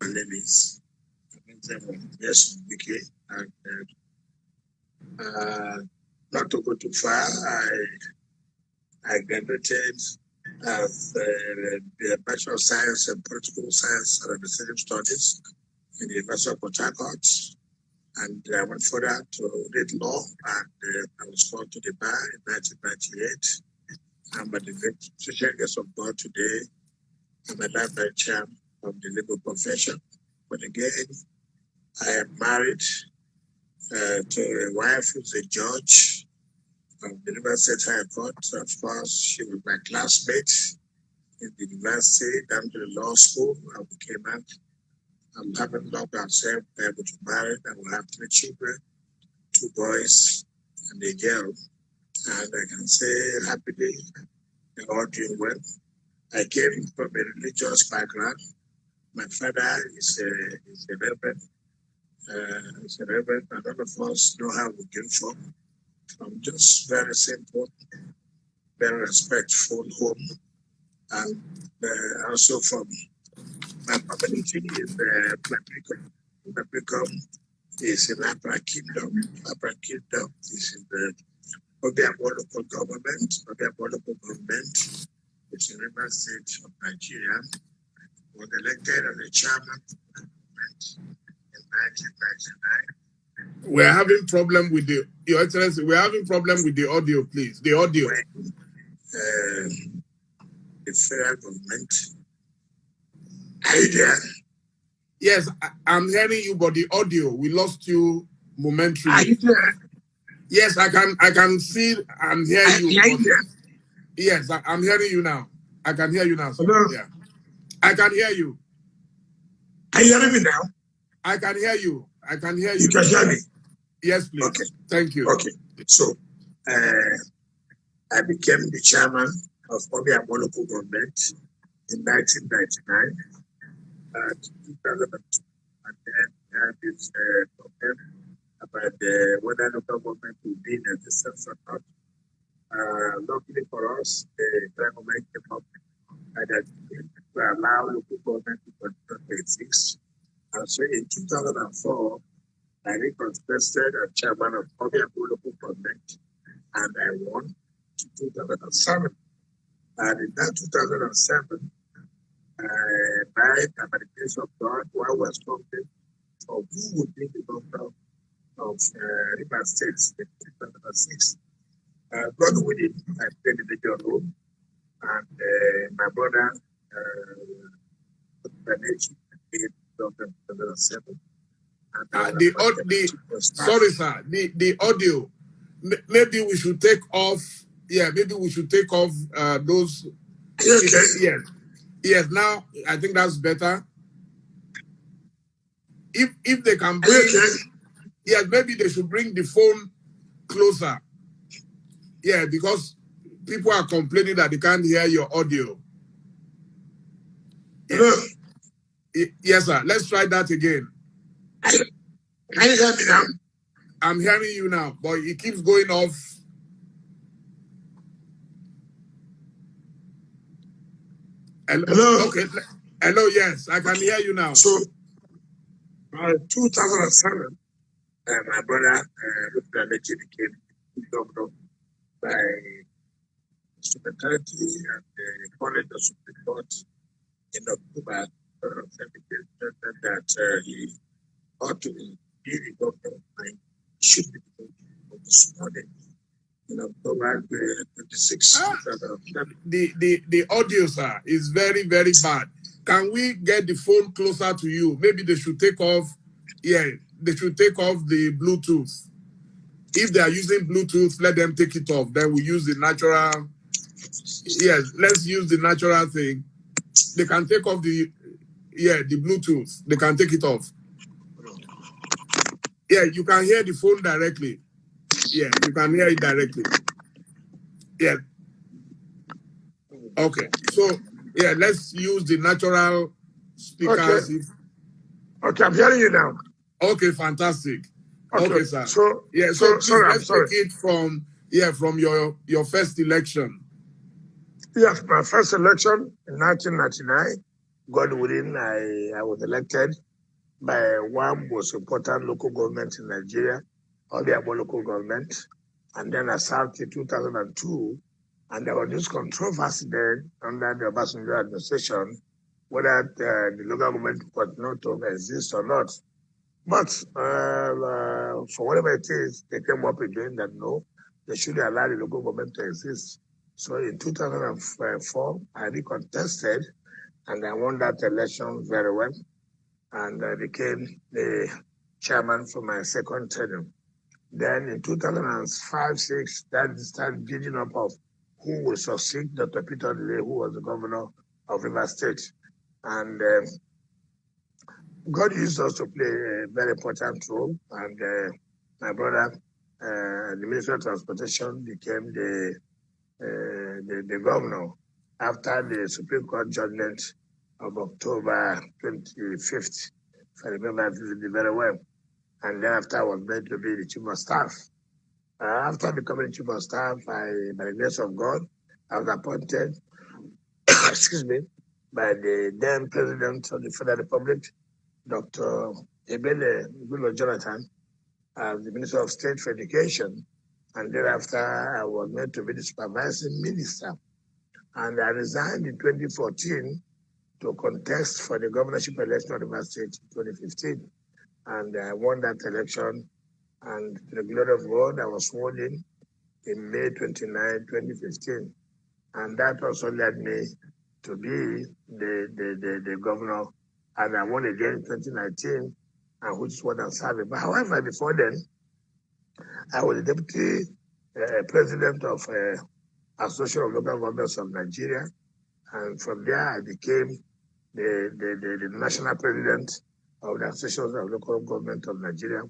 My name is Nyesom, Wike, and not to go too far, I graduated as a Bachelor of Science in Political Science and Administrative Studies in the University of Port Harcourt. And I went further to read law, and I was called to the bar in 1998. I'm by the great grace of God today. I'm a library chairman of the legal profession. But again, I am married to a wife who's a judge of the University High Court. Of course, she was my classmate in the university, down to the law school, and we came out. I'm having loved ourselves, able to marry, and we have 3 children, 2 boys and a girl. And I can say happily, they're all doing well. I came from a religious background. My father is a reverend. And none of us know how we came from just very simple, very respectful home. And also from my community in Paprika is in Upper Kingdom. Upper Kingdom is in the Obiabo local government. Obiabo local government is in the River State of Nigeria. Was elected as the chairman of the government in 1999. We're having problem with Your Excellency, we're having problem with the audio, please. The audio. When, the federal government. Are you there? Yes, I'm hearing you, but the audio, we lost you momentarily. Are you there? Yes, I can see and hear you. Are you there? Yes, I'm hearing you now. I can hear you now, sir. Hello? Yeah. I can hear you. Are you hearing me now? I can hear you. I can hear you. You can hear me? Yes, please. Okay. Thank you. Okay. So, I became the chairman of Obiabo local government in 1999 and 2002. And then I had this problem about whether local government would be in existence or not. Luckily for us, the government came up that to allow local government to continue to exist. And so in 2004, I recontested as chairman of Obiabo local government, and I won in 2007. And in that 2007, by the grace of God, while we were struggling for who would be the governor of River State in 2006, God willing, I played the major role, and my brother, became governor in 2007. Sorry, sir. The audio. Maybe we should take off. Yeah, maybe we should take off those. Okay. Yes. Yes. Now I think that's better. If they can bring. Okay. Yes, maybe they should bring the phone closer. Yeah, because people are complaining that they can't hear your audio. Hello? Yes, sir. Let's try that again. Can you hear me now? I'm hearing you now, but it keeps going off. Hello? Okay. Hello, yes, I can hear you now. So, 2007, my brother, Dele, became governor by instrumentality and the College of Supreme Court in October that he ought to be the governor and should be the governor of this morning in October 26. The audio, sir, is very, very bad. Can we get the phone closer to you? Maybe they should take off. Yeah, they should take off the Bluetooth. If they are using Bluetooth, let them take it off. Then we use the natural. Yes, let's use the natural thing. They can take off the Bluetooth. They can take it off. Yeah, you can hear the phone directly. Yeah, you can hear it directly. Yeah. Okay. So, yeah, let's use the natural speakers. Okay, I'm hearing you now. Okay, fantastic. Okay, sir. So, yeah, so let's take it from your first election. Yes, my first election in 1999. God willing, I was elected by one most important local government in Nigeria, or the Abo local government. And then I served in 2002. And there was this controversy then under the Obasanjo administration, whether the local government was not to exist or not. But for whatever it is, they came up again that no, they should allow the local government to exist. So in 2004, I recontested and I won that election very well. And I became the chairman for my second term. Then in 2005-06, that started building up of who will succeed Dr. Peter Dele, who was the governor of Rivers State. And God used us to play a very important role. And my brother, the Minister of Transportation, became the governor after the Supreme Court judgment of October 25th, if I remember very well. And then after I was made to be the chief of staff. After becoming the chief of staff, by the grace of God, I was appointed, excuse me, by the then President of the Federal Republic, Dr. Dele Jonathan, as the Minister of State for Education. And thereafter, I was made to be the supervising minister. And I resigned in 2014 to contest for the governorship election of Rivers State in 2015. And I won that election. And to the glory of God, I was sworn in May 29, 2015. And that also led me to be the governor. And I won again in 2019, and which is what I'm serving. But however, before then, I was the deputy president of Association of Local Governments of Nigeria. And from there, I became the national president of the Association of Local Government of Nigeria.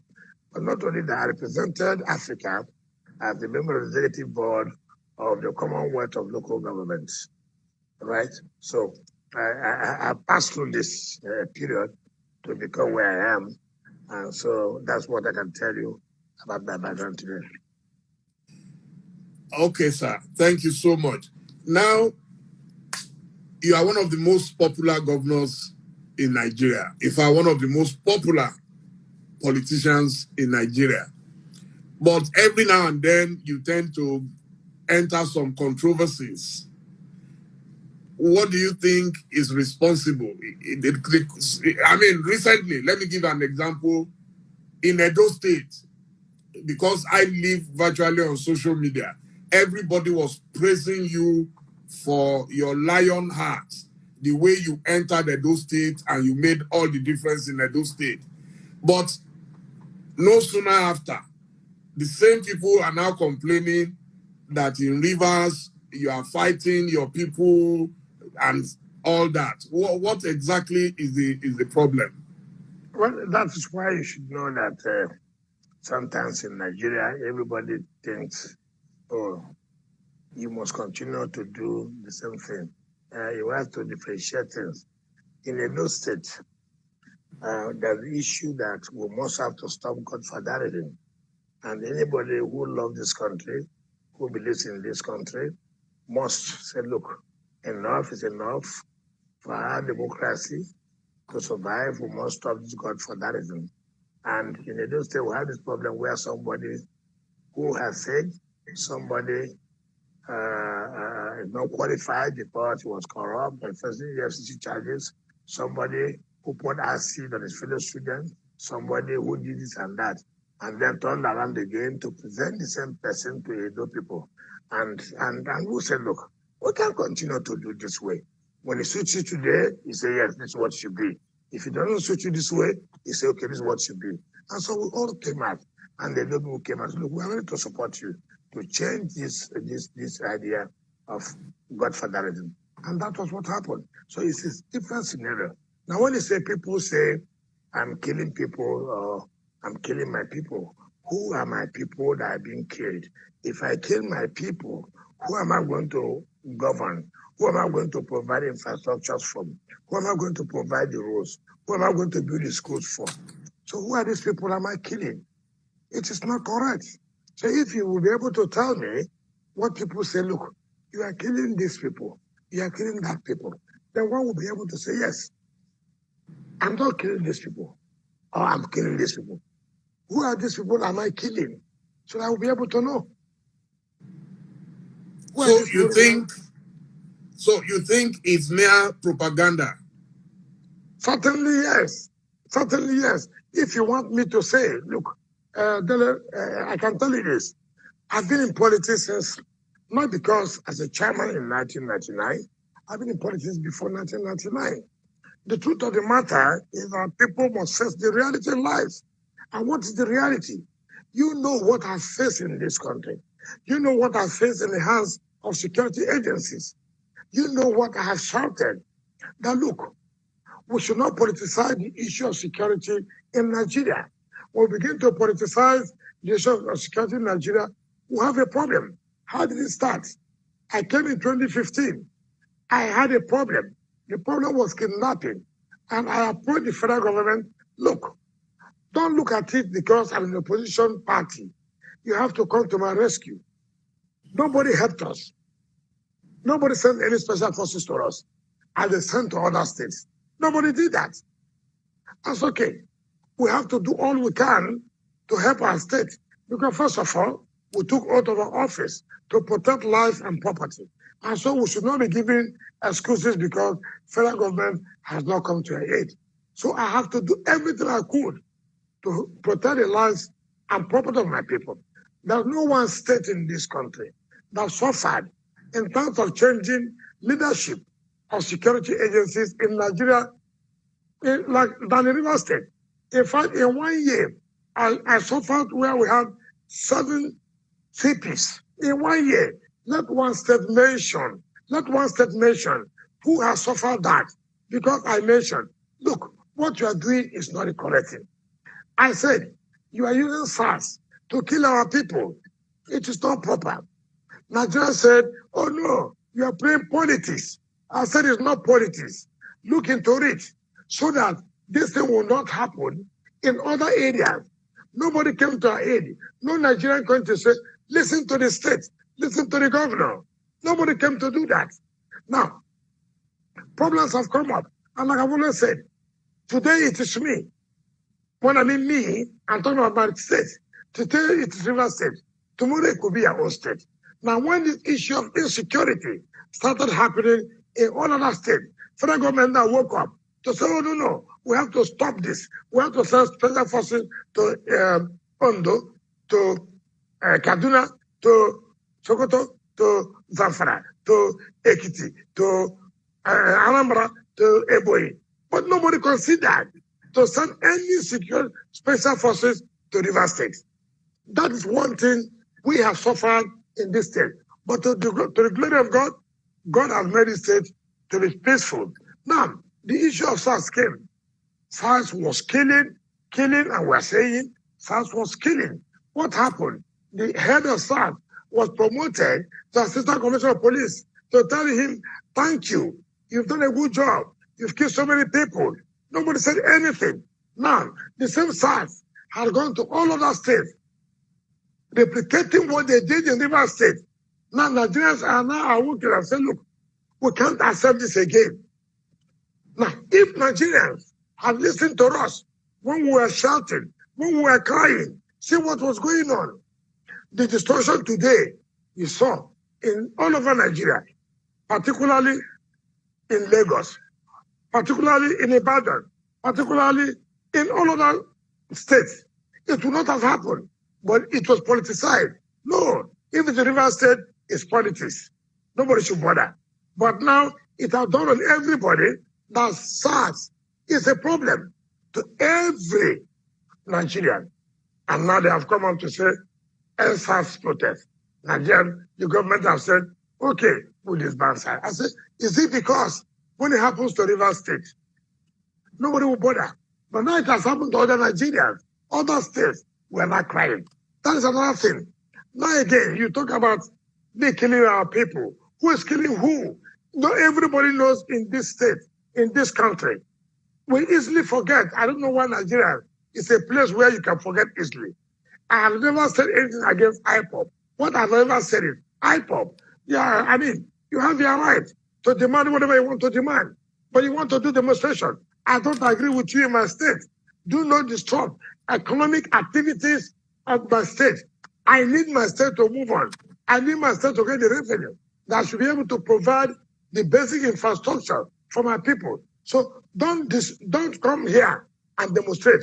But not only that, I represented Africa as the member of the executive board of the Commonwealth of Local Governments, right? So I passed through this period to become where I am. And so that's what I can tell you about my background today. Okay, sir. Thank you so much. Now, you are one of the most popular governors in Nigeria. In fact, one of the most popular politicians in Nigeria. But every now and then, you tend to enter some controversies. What do you think is responsible? I mean, recently, let me give an example. In Edo State, because I live virtually on social media, everybody was praising you for your lion heart, the way you entered Edo State and you made all the difference in Edo State. But no sooner after, the same people are now complaining that in Rivers, you are fighting your people and all that. What exactly is the problem? Well, that is why you should know that sometimes in Nigeria, everybody thinks, oh, you must continue to do the same thing. You have to differentiate things. In Edo State, there's the issue that we must have to stop godfatherism. And anybody who loves this country, who believes in this country, must say, look, enough is enough. For our democracy to survive, we must stop this godfatherism. And in Edo State, we have this problem where somebody who has said somebody is not qualified because he was corrupt and facing EFCC charges, somebody who put acid on his fellow students, somebody who did this and that, and then turned around again to present the same person to Edo people. And who said, look, we can't continue to do this way. When it suits you today, you say, yes, this is what it should be. If it doesn't suit you this way, you say, okay, this is what it should be. And so we all came out, and the Edo people came out, look, we are ready to support you to change this idea of godfatherism. And that was what happened. So it's a different scenario. Now, when you say people say, I'm killing people or I'm killing my people, who are my people that are being killed? If I kill my people, who am I going to govern? Who am I going to provide infrastructures for? Who am I going to provide the roads? Who am I going to build the schools for? So who are these people am I killing? It is not correct. So if you will be able to tell me what people say, look, you are killing these people, you are killing that people, then one will be able to say, yes, I'm not killing these people, or I'm killing these people. Who are these people am I killing? So I will be able to know. So you think it's mere propaganda? Certainly, yes. Certainly, yes. If you want me to say, look, Dele, I can tell you this. I've been in politics since, not because as a chairman in 1999, I've been in politics before 1999. The truth of the matter is that people must face the reality in life. And what is the reality? You know what I face in this country. You know what I face in the hands of security agencies. You know what I have shouted. Now look, we should not politicize the issue of security in Nigeria. When we begin to politicize the issue of security in Nigeria, we have a problem. How did it start? I came in 2015. I had a problem. The problem was kidnapping. And I approached the federal government, look, don't look at it because I'm an opposition party. You have to come to my rescue. Nobody helped us. Nobody sent any special forces to us. And they sent to other states. Nobody did that. That's okay. We have to do all we can to help our state. Because first of all, we took out of our office to protect life and property. And so we should not be giving excuses because federal government has not come to our aid. So I have to do everything I could to protect the lives and property of my people. There's no one state in this country that suffered in terms of changing leadership of security agencies in Nigeria like than the River State. In fact, in 1 year, I suffered where we had 7 CPs in 1 year. Not one state mentioned who has suffered that because I mentioned, look, what you are doing is not the correct thing. I said, you are using SARS to kill our people. It is not proper. Nigeria said, oh no, you are playing politics. I said it's not politics. Look into it so that this thing will not happen in other areas. Nobody came to our aid. No Nigerian country said, listen to the state, listen to the governor. Nobody came to do that. Now, problems have come up. And like I've always said, today it is me. When I mean me, I'm talking about state. Today it is River State. Tomorrow it could be our own state. Now, when this issue of insecurity started happening in all other states, federal government now woke up to say, oh, no, we have to stop this. We have to send special forces to Ondo, to Kaduna, to Sokoto, to Zamfara, to Ekiti, to Anambra, to Ebonyi. But nobody considered to send any secure special forces to River State. That is one thing we have suffered in this state. But to the glory of God, God has made this state to be peaceful. Now, the issue of SARS came. SARS was killing, and we're saying SARS was killing. What happened? The head of SARS was promoted to Assistant Commissioner of Police to tell him, thank you, you've done a good job. You've killed so many people. Nobody said anything. Now, the same SARS had gone to all other states, replicating what they did in River State. Now, Nigerians are now working and saying, look, we can't accept this again. Now, if Nigerians had listened to us when we were shouting, when we were crying, see what was going on. The destruction today you saw in all over Nigeria, particularly in Lagos, particularly in Ibadan, particularly in all other states. It would not have happened, but it was politicized. No, if it's a River State, it's politics. Nobody should bother. But now it has dawned on everybody that SARS is a problem to every Nigerian. And now they have come out to say, end SARS protest. Nigerian, the government has said, okay, we'll disband SARS. I said, is it because when it happens to River State, nobody will bother? But now it has happened to other Nigerians, other states, we're not crying. That is another thing. Now again, you talk about they killing our people. Who is killing who? Not everybody knows in this state, in this country. We easily forget. I don't know why Nigeria is a place where you can forget easily. I have never said anything against IPOP. What I've ever said is, IPOP, yeah, I mean, you have your right to demand whatever you want to demand. But you want to do demonstration. I don't agree with you in my state. Do not disrupt economic activities of my state. I need my state to move on. I need my state to get the revenue that should be able to provide the basic infrastructure for my people. So don't come here and demonstrate.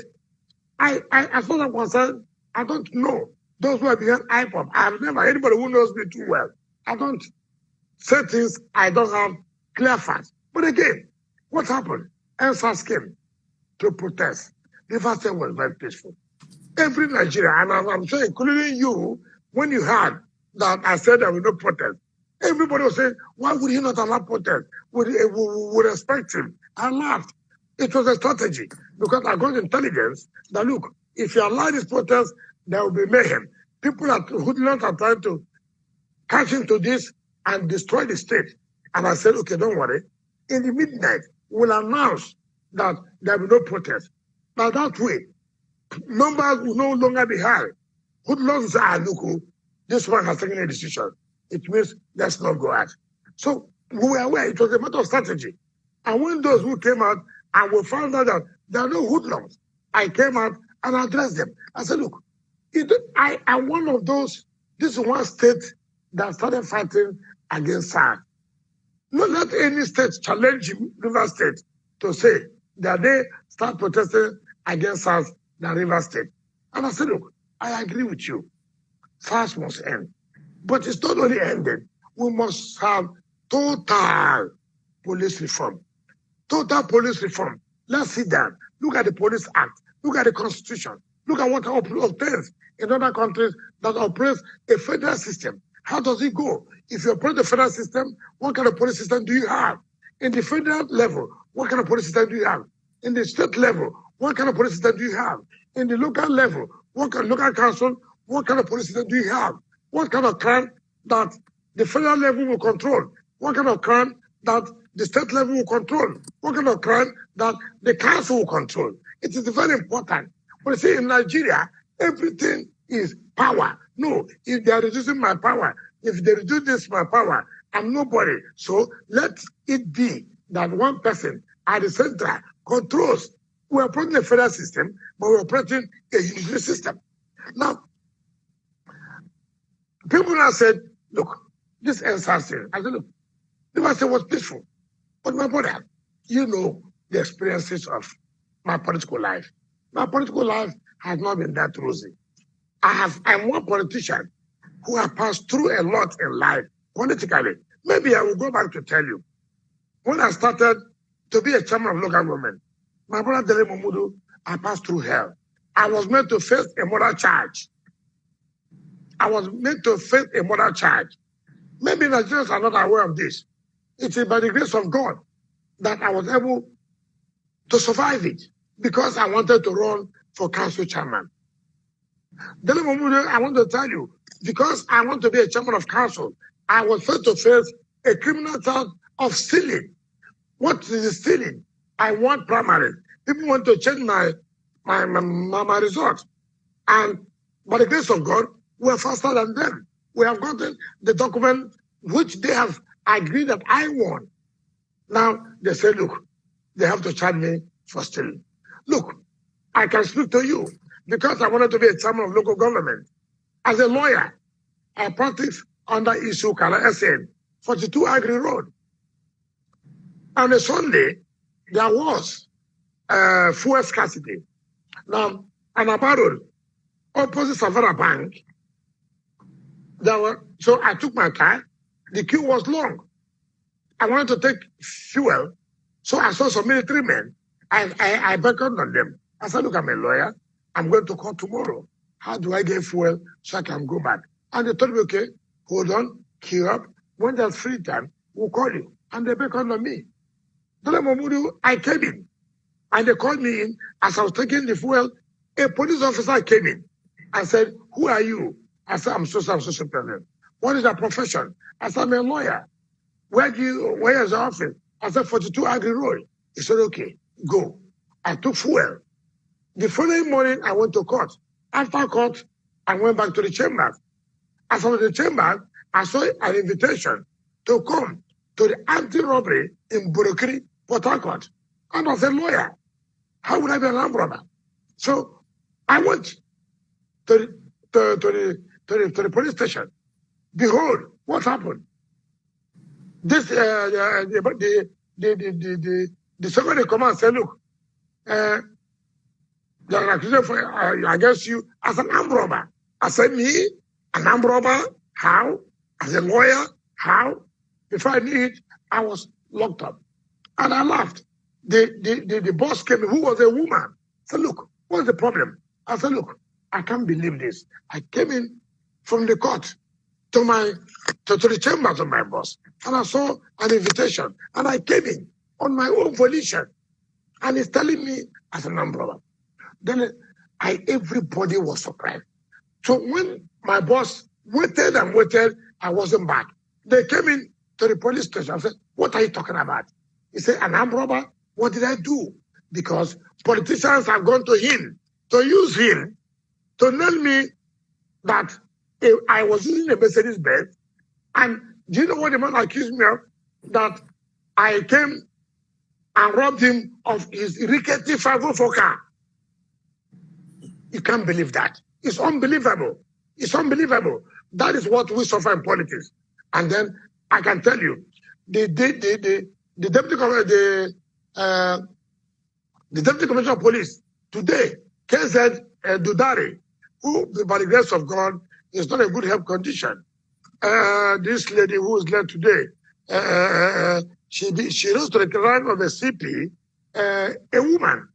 As far as I'm concerned, I don't know those who are behind IPOP. I've never, anybody who knows me too well, I don't say things I don't have clear facts. But again, what happened? NSAS came to protest. The first thing was very peaceful. Every Nigerian, and I'm sure including you, when you heard that I said there will no protest, everybody was saying, why would he not allow protest? We respect him. I laughed. It was a strategy because I got intelligence that, look, if you allow this protest, there will be mayhem. People hoodlums are trying to catch into this and destroy the state. And I said, okay, don't worry. In the midnight, we'll announce that there will be no protest. Now that way, numbers will no longer be high. Hoodlums say, look, this one has taken a decision. It means let's not go out. So we were aware it was a matter of strategy. And when those who came out and we found out that there are no hoodlums, I came out and addressed them. I said, look, I'm one of those, this is one state that started fighting against SARS. Not let any state challenge River State to say that they start protesting against SARS than River State. And I said, look, I agree with you. SARS must end. But it's not only ended. We must have total police reform. Total police reform. Let's sit down. Look at the Police Act. Look at the Constitution. Look at what obtains in other countries that operates a federal system. How does it go? If you operate the federal system, what kind of police system do you have? In the federal level, what kind of police system do you have? In the state level, what kind of police system do you have? In the local level, what kind of local council, what kind of police system do you have? What kind of crime that the federal level will control? What kind of crime that the state level will control? What kind of crime that the council will control? It is very important. But you see, in Nigeria, everything is power. No, if they are reducing my power, if they reduce this my power, I'm nobody. So let it be that one person at the center controls. We're operating a federal system, but we're operating a unitary system. Now, people now said, look, this NSAS thing. I said, look, the state was peaceful. But my brother, you know the experiences of my political life. My political life has not been that rosy. I'm one politician who has passed through a lot in life, politically. Maybe I will go back to tell you. When I started to be a chairman of local government, my brother Dele Momodu, I passed through hell. I was made to face a murder charge. Maybe Nigerians are not aware of this. It is by the grace of God that I was able to survive it because I wanted to run for council chairman. Dele Momodu, I want to tell you, because I want to be a chairman of council, I was first to face a criminal charge of stealing. What is stealing? I won primary. People want to change my result. And by the grace of God, we're faster than them. We have gotten the document which they have agreed that I won. Now they say, look, they have to charge me for stealing. Look, I can speak to you because I wanted to be a chairman of local government. As a lawyer, I practiced under issue Kala SN, 42 Agri Road. On a Sunday, there was fuel scarcity. Now, on a road, opposite Savannah Bank, so I took my car. The queue was long. I wanted to take fuel, so I saw some military men. I beckoned on them. I said, look, I'm a lawyer. I'm going to court tomorrow. How do I get fuel so I can go back? And they told me, okay, hold on, queue up. When there's free time, we'll call you. And they beckoned on me. Dele Momodu, I came in. And they called me in. As I was taking the fuel, a police officer came in and said, who are you? I said, I'm social president. What is your profession? I said, I'm a lawyer. Where is your office? I said, 42 Agri Road. He said, okay, go. I took fuel. The following morning, I went to court. After court, I went back to the chamber. As I was in the chamber, I saw an invitation to come to the anti-robbery in Burokiri Port Harcourt. I was a lawyer. How would I be an armed robber? So I went to the police station. Behold, what happened? This the second in command said, look, there are accusation against you as an armed robber. I said, me, an armed robber? How? As a lawyer? How? Before I knew it, I was locked up. And I laughed. The boss came in, who was a woman. I said, look, what's the problem? I said, look, I can't believe this. I came in from the court to the chambers of my boss, and I saw an invitation, and I came in on my own volition, and he's telling me as an armed robber. Then everybody was surprised. So when my boss waited and waited, I wasn't back. They came in to the police station. I said, what are you talking about? He said, an armed robber? What did I do? Because politicians have gone to him to use him to tell me that I was using a Mercedes Benz. And do you know what the man accused me of? That I came and robbed him of his rickety 504 car. You can't believe that. It's unbelievable. It's unbelievable. That is what we suffer in politics. And then I can tell you, the deputy commissioner of police today, KZ Dudari, who, by the grace of God, is not in good health condition. This lady who is led today, she rose to the rank of a CP, a woman.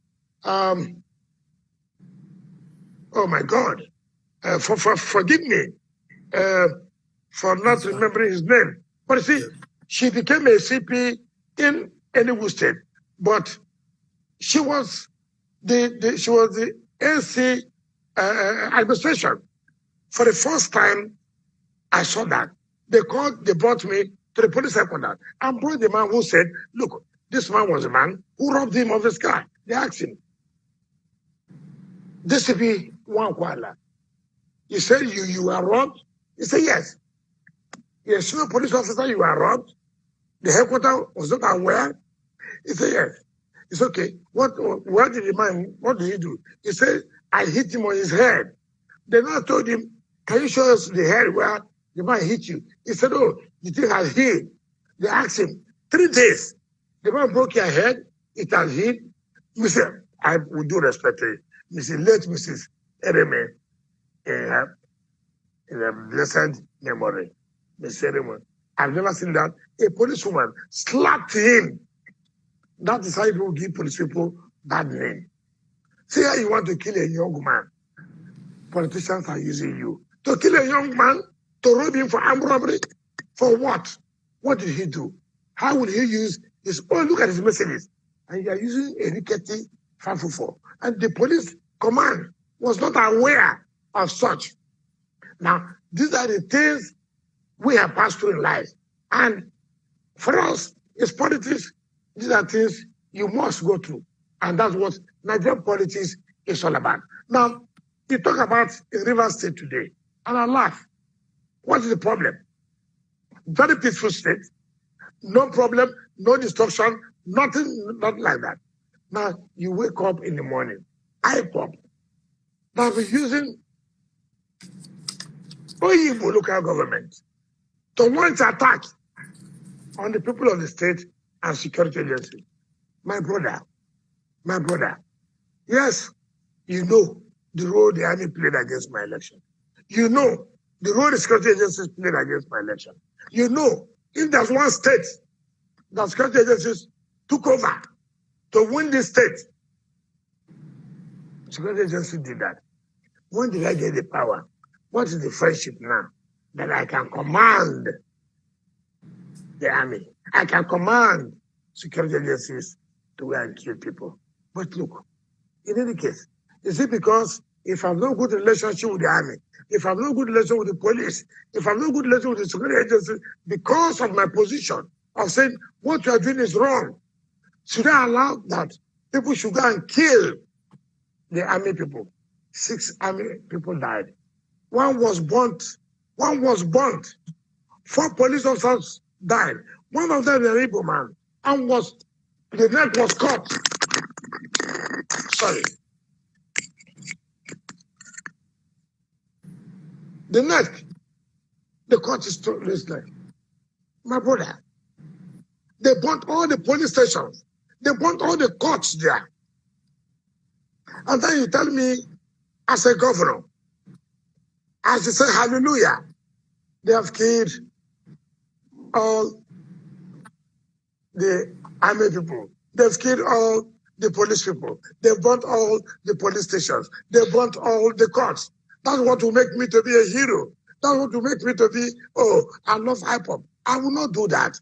Oh my God! Forgive me for not remembering his name. But you see, she became a CP in Enugu State, but she was the AC administration. For the first time, I saw that. They brought me to the police headquarters and brought the man who said, look, this man was a man who robbed him of his car. They asked him, this should be one kwala. He said, you were robbed? He said, yes. You're a senior police officer, you were robbed? The headquarters was not aware? He said, yes. It's okay. What did he do? He said, I hit him on his head. Then I told him, can you show us the head where the man hit you? He said, oh, the thing has healed. They asked him, 3 days. The man broke your head, it has healed. Mr. I would do respect to it. Let Mrs. Ereme in a blessed memory. Mrs. Ereme. I've never seen that. A policewoman slapped him. That is how you give police people bad name. See how you want to kill a young man. Politicians are using you. To kill a young man, to rob him for armed robbery? For what? What did he do? How will he use his own? Look at his Mercedes. And you are using a rickety 504. And the police command was not aware of such. Now, these are the things we have passed through in life. And for us, it's politics. These are things you must go through. And that's what Nigerian politics is all about. Now, you talk about in Rivers State today, and I laugh. What is the problem? Very peaceful state, no problem, no destruction, nothing like that. Now, you wake up in the morning, IPOP, that is using Oyibo local government to launch attack on the people of the state and security agency. My brother, yes, you know the role the army played against my election. You know the role the security agencies played against my election. You know, if there's one state that security agencies took over to win this state, security agency did that. When did I get the power? What is the friendship now? That I can command the army. I can command security agencies to go and kill people. But look, in any case, is it because if I have no good relationship with the army, if I have no good relationship with the police, if I have no good relationship with the security agency, because of my position of saying what you are doing is wrong, should I allow that people should go and kill the army people? 6 army people died. One was burnt. 4 police officers died. One of them, a Igbo man, and was The neck was cut. Sorry. The neck, the cut is to this neck. My brother, they burnt all the police stations. They burnt all the courts there. And then you tell me, as a governor, as you say, hallelujah, they have killed all the army people. They've killed all the police people. They've burnt all the police stations. They burnt all the courts. That's what will make me to be a hero. That's what will make me to be, oh, I love hip-hop. I will not do that.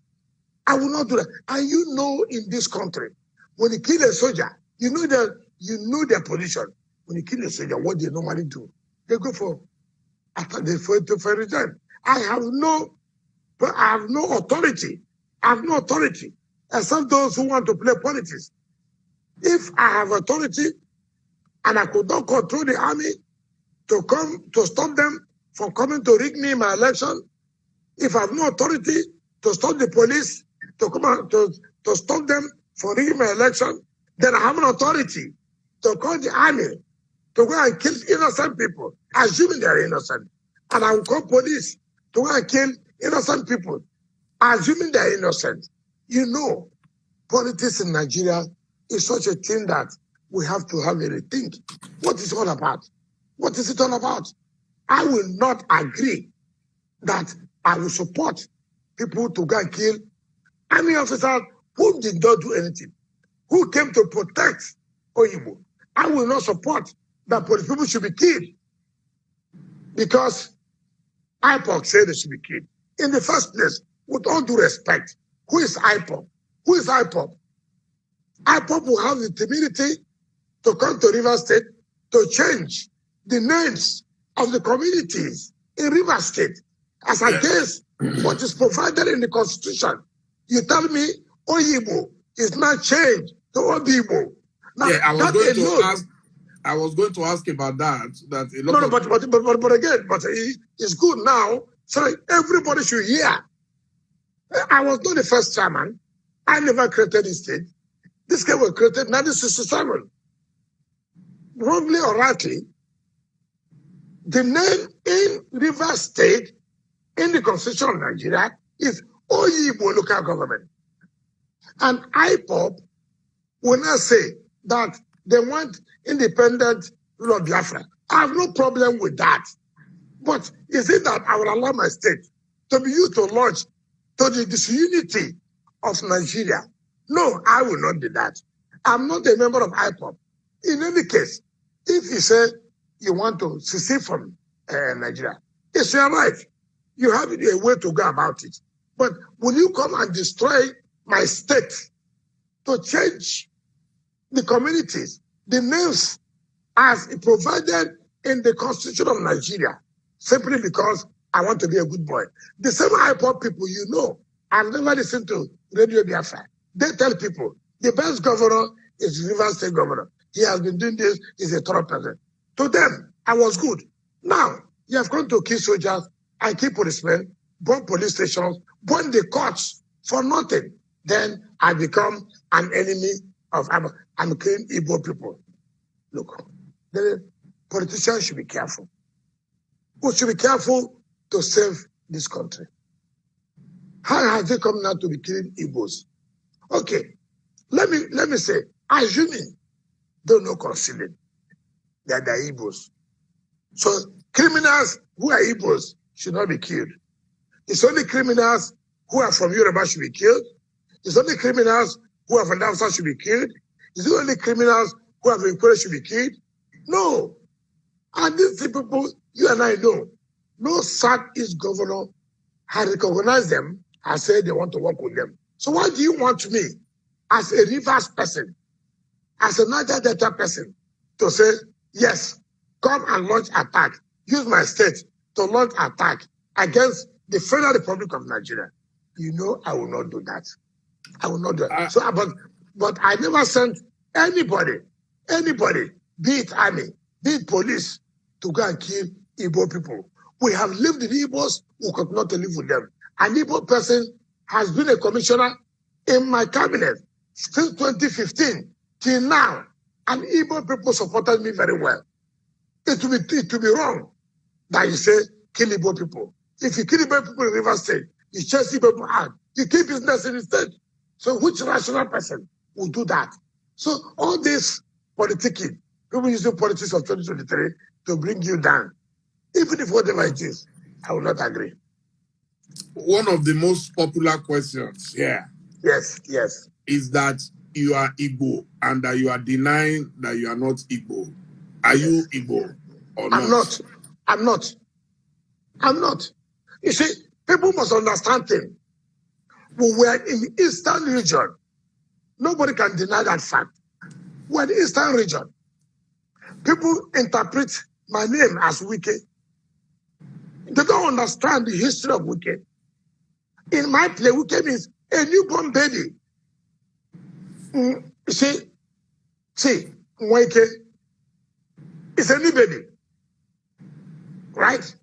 I will not do that. And you know, in this country, when you kill a soldier, you know their position. When you kill a soldier, what they normally do, they go for return. I have no authority. I have no authority, except those who want to play politics. If I have authority and I could not control the army to come to stop them from coming to rig me in my election, if I have no authority to stop the police to come out to stop them from rigging my election, then I have an authority to call the army to go and kill innocent people, assuming they are innocent. And I will call police to go and kill innocent people, assuming they are innocent. You know, politics in Nigeria is such a thing that we have to have a rethink. What is it all about? What is it all about? I will not agree that I will support people to go and kill army officers who did not do anything, who came to protect Oyibo. I will not support that police people should be killed because IPOC said they should be killed. In the first place, with all due respect, who is IPOC? Who is IPOC? IPOC will have the timidity to come to Rivers State to change the names of the communities in Rivers State as against what is provided in the Constitution. You tell me Oyibo is not changed to Obibo. Now, yeah, I was going to ask about that. But again, it's good now. So everybody should hear. I was not the first chairman. I never created this state. This guy was created in 1967. Wrongly or rightly, the name in Rivers State in the Constitution of Nigeria is Oyibo local government. And IPOP will not say that they want independent rule of Biafra. I have no problem with that. But is it that I will allow my state to be used to launch to the disunity of Nigeria? No, I will not do that. I'm not a member of IPOP. In any case, if you say you want to secede from Nigeria, it's your right. You have a way to go about it. But will you come and destroy my state to change the communities, the names as provided in the Constitution of Nigeria, simply because I want to be a good boy? The same IPOP people, you know, I've never listened to Radio Biafra. They tell people the best governor is Rivers State governor. He has been doing this, he's a thorough person. To them, I was good. Now, you have come to kill soldiers and kill policemen, burn police stations, burn the courts for nothing. Then I become an enemy of I'm killing Igbo people. Look, the politicians should be careful. We should be careful to save this country. How has it come now to be killing Igbos? Okay, let me say, assuming they don't consider that they're Igbos. So criminals who are Igbos should not be killed. It's only criminals who are from Yoruba should be killed. It's only criminals who are from Hausa should be killed. It's only criminals who are from Ikore should be killed. No. And these people, you and I know, no Southeast governor has recognized them and said they want to work with them. So why do you want me, as a Rivers person, as a Niger Delta person, to say, yes, come and launch attack, use my state to launch attack against the Federal Republic of Nigeria? You know I will not do that. I will not do that. But I never sent anybody, be it army, be it police, to go and kill Igbo people. We have lived with Igbos, we could not live with them. An Igbo person has been a commissioner in my cabinet since 2015 till now, and Igbo people supported me very well. It will be wrong that you say kill Igbo people. If you kill Igbo people in River State, you chase Igbo people out, you keep business in the state. So which rational person will do that? So all this politicking, people using politics of 2023 to bring you down, even if whatever it is, I will not agree. One of the most popular questions here yes, is that you are Igbo and that you are denying that you are not Igbo. Are you Igbo or not? I'm not. You see, people must understand things. We were in the Eastern region. Nobody can deny that fact. We're in the Eastern region. People interpret my name as Wike. They don't understand the history of Wike. In my play, Wike means a newborn baby. See, Wike is a new baby. Right?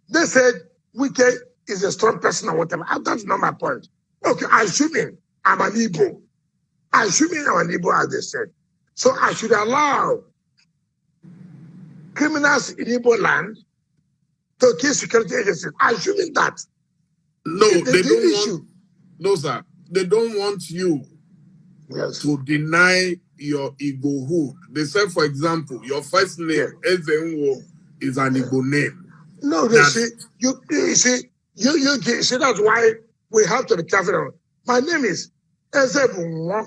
They said Wike is a strong person or whatever. That's not my point. Okay, assuming I'm an Igbo. Assuming I'm an Igbo, as they said. So I should allow criminals in Igbo land to kill security agencies. Assuming that. No, they don't want. No, sir. They don't want you to deny your Igbohood. They said, for example, your first name, Ezenwo, is an Igbo name. No, you see, that's why we have to be careful. My name is Ezebunwa.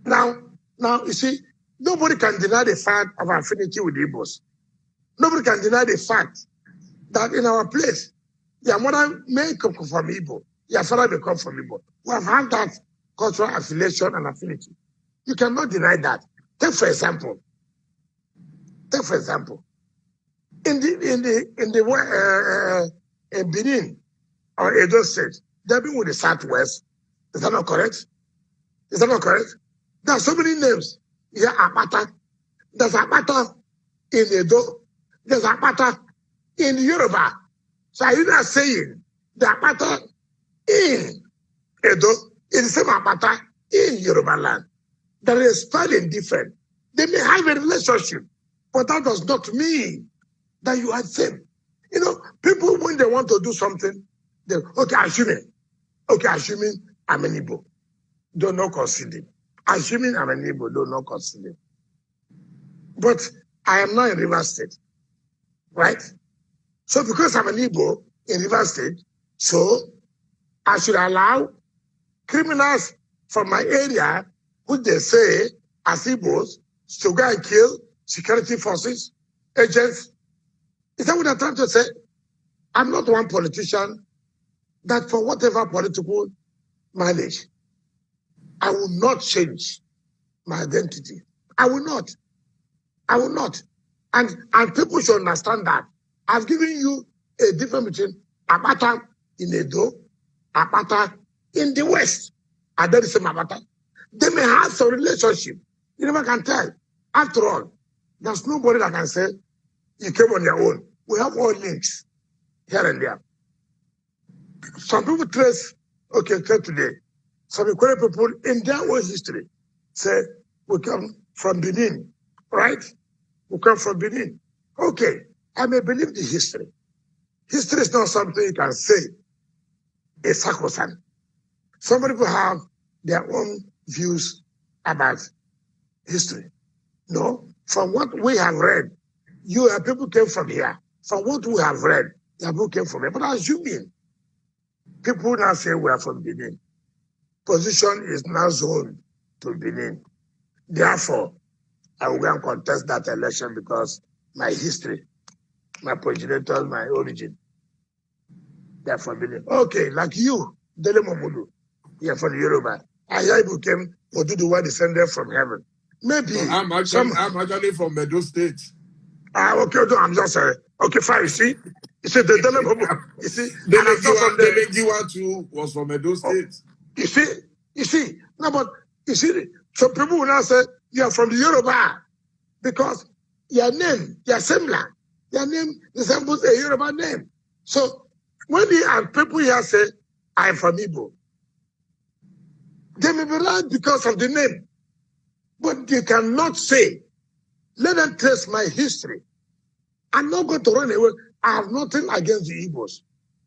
Now, you see, nobody can deny the fact of affinity with Igbos. Nobody can deny the fact that in our place, your mother may come from Igbo, your father may come from Igbo. We have had that cultural affiliation and affinity. You cannot deny that. Take for example, in Benin or Edo State, they've been with the Southwest. Is that not correct? There are so many names. Yeah, Apata. There's Apata in Edo. There's Apata in Yoruba. So are you not saying the Apata in Edo is the same Apata in Yoruba land? There is spelling different. They may have a relationship, but that does not mean that you are the same. You know, people, when they want to do something, they, assuming I'm an Igbo, do not consider. Assuming I'm an Igbo, do not consider. But I am not in River State, right? So because I'm an Igbo in River State, so I should allow criminals from my area, who they say as Igbos, to go and kill security forces, agents. Is that what I'm trying to say? I'm not one politician that for whatever political mileage, I will not change my identity. I will not. And people should understand that. I've given you a difference between Apata in Edo, Apata in the West. And that is the same Apata. They may have some relationship. You never can tell. After all, there's nobody that can say you came on your own. We have all links here and there. Some people trace, today. Some Equatorial people in their own history say, we come from Benin, right? We come from Benin. Okay, I may believe the history. History is not something you can say is sacrosanct. Some people have their own views about history. No, from what we have read, people came from here. From what we have read, people came from here. But assuming people now say we are from Benin, position is now zoned to Benin. Therefore, I will go and contest that election because my history, my progenitors, my origin, they're from Benin. Okay, like you, Dele Momodu, you're from Yoruba. Ayabu came Oduduwa descended from heaven. Maybe I'm actually from Edo State. Okay, I'm just sorry. Okay, fine. You see, the Dele Momodu. You see, Dele too was from Edo State. You see. No, but you see, some people will now say you are from the Yoruba because your name, your similar, your name resembles a Yoruba name. So when people here say I'm from Igbo, They may be right because of the name, but they cannot say, let them trace my history. I'm not going to run away. I have nothing against the Igbos.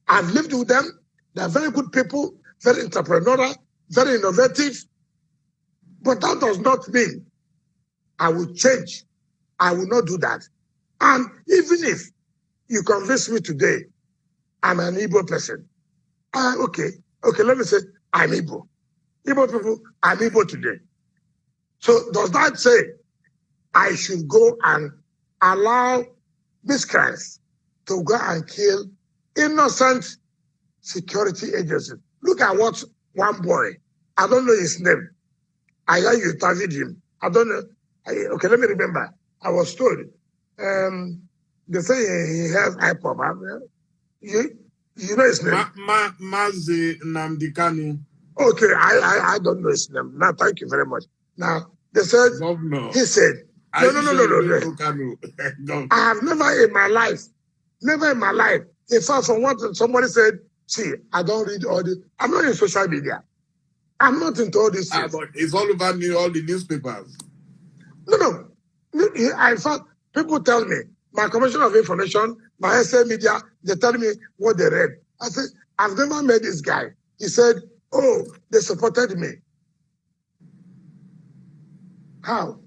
I've lived with them. They're very good people, very entrepreneurial, very innovative. But that does not mean I will change. I will not do that. And even if you convince me today, I'm an Igbo person. Okay, let me say I'm Igbo. Igbo people, I'm Igbo today. So does that say I should go and allow miscreants to go and kill innocent security agencies? Look at what one boy, I don't know his name. I heard you interviewed him. I don't know. Okay, let me remember. I was told. They say he has IPOB. You know his name? Mazi Namdekanu. Okay, I don't know his name. Now, thank you very much. Now, they said, Governor. He said, no. I have never in my life, in fact, from what somebody said, see, I don't read all this. I'm not in social media. I'm not into all this. But it's all over all the newspapers. No. In fact, people tell me, my Commission of Information, my SA media, they tell me what they read. I said, I've never met this guy. He said, oh, they supported me. How?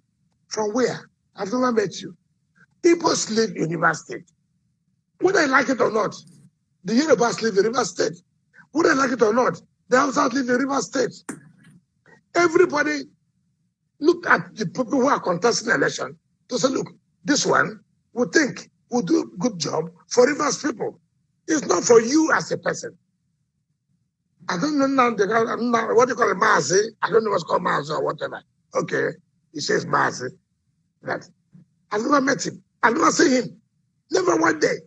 From where? I've never met you. Igbos live in River State. Whether I like it or not, the Yorubas live in River State. Whether I like it or not, the Hausas live in River State. Everybody look at the people who are contesting the election to say, look, this one we think will do a good job for Rivers people. It's not for you as a person. I don't know now, what do you call it, Mazi? I don't know what's called Mazi or whatever. Okay, he says Mazi. That I've never met him. I've never seen him. Never one day.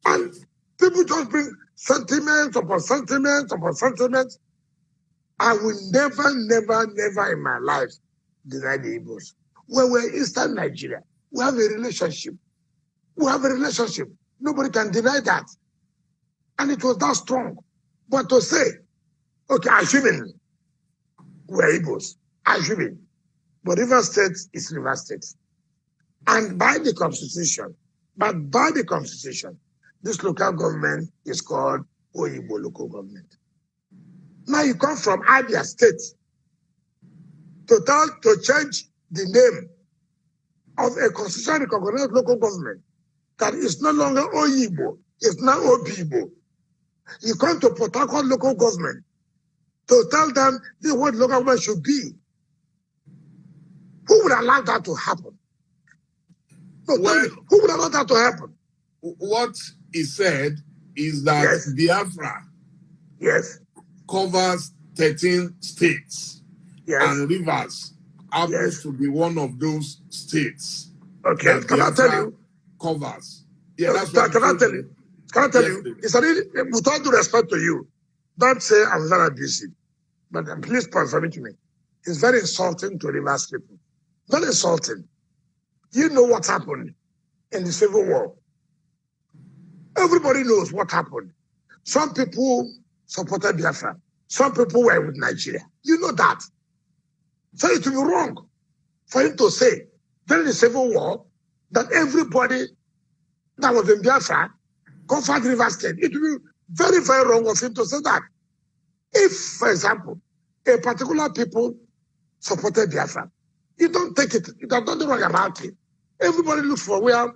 And people just bring sentiments upon sentiments upon sentiments. I will never in my life deny the Igbos. When we're in Eastern Nigeria, we have a relationship. Nobody can deny that. And it was that strong. But to say, okay, assuming we're Igbos, assuming, but River State is River State. And by the Constitution, this local government is called Oyibo local government. Now you come from Abia State to change the name of a constitutionally recognized local government that is no longer Oyibo, it's now Obibo. You come to Port Harcourt local government to tell them what local government should be. Who would allow that to happen? No, tell me, who would allow that to happen? What he said is that Biafra covers 13 states and Rivers happens to be one of those states. Okay, can I tell you? Covers. Yeah, that's what can I tell you? Can I tell you? It's a really, with all due respect to you, don't say I'm very abusive, but please confirm it to me. It's very insulting to Rivers people. Very insulting. You know what happened in the Civil War. Everybody knows what happened. Some people supported Biafra. Some people were with Nigeria. You know that. So it would be wrong for him to say during the Civil War that everybody that was in Biafra covered River State. It would be very, very wrong of him to say that. If, for example, a particular people supported Biafra, you don't take it. There's nothing wrong about it. Everybody looks for where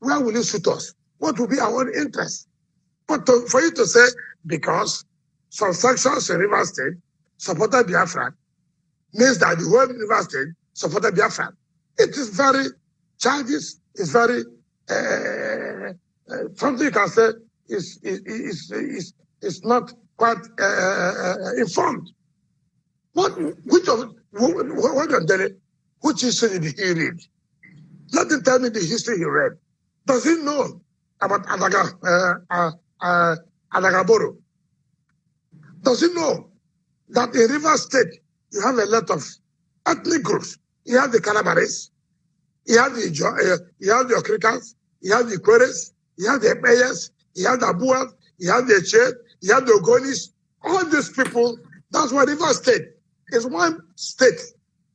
will it suit us? What will be our own interest? But for you to say, because some sections in River State supported Biafra, means that the whole River State supported Biafra. It is very childish. It's very something you can say is not quite informed. Which history did he read? Let him tell me the history he read. Does he know about Adagaboro? Does he know that in River State you have a lot of ethnic groups? You have the Calabaris, you have the Okrikans, you have the Queres, you have the Epeyes, you have the Abuas, you have the Che, you have the Ogonis. All these people That's why River State is one state.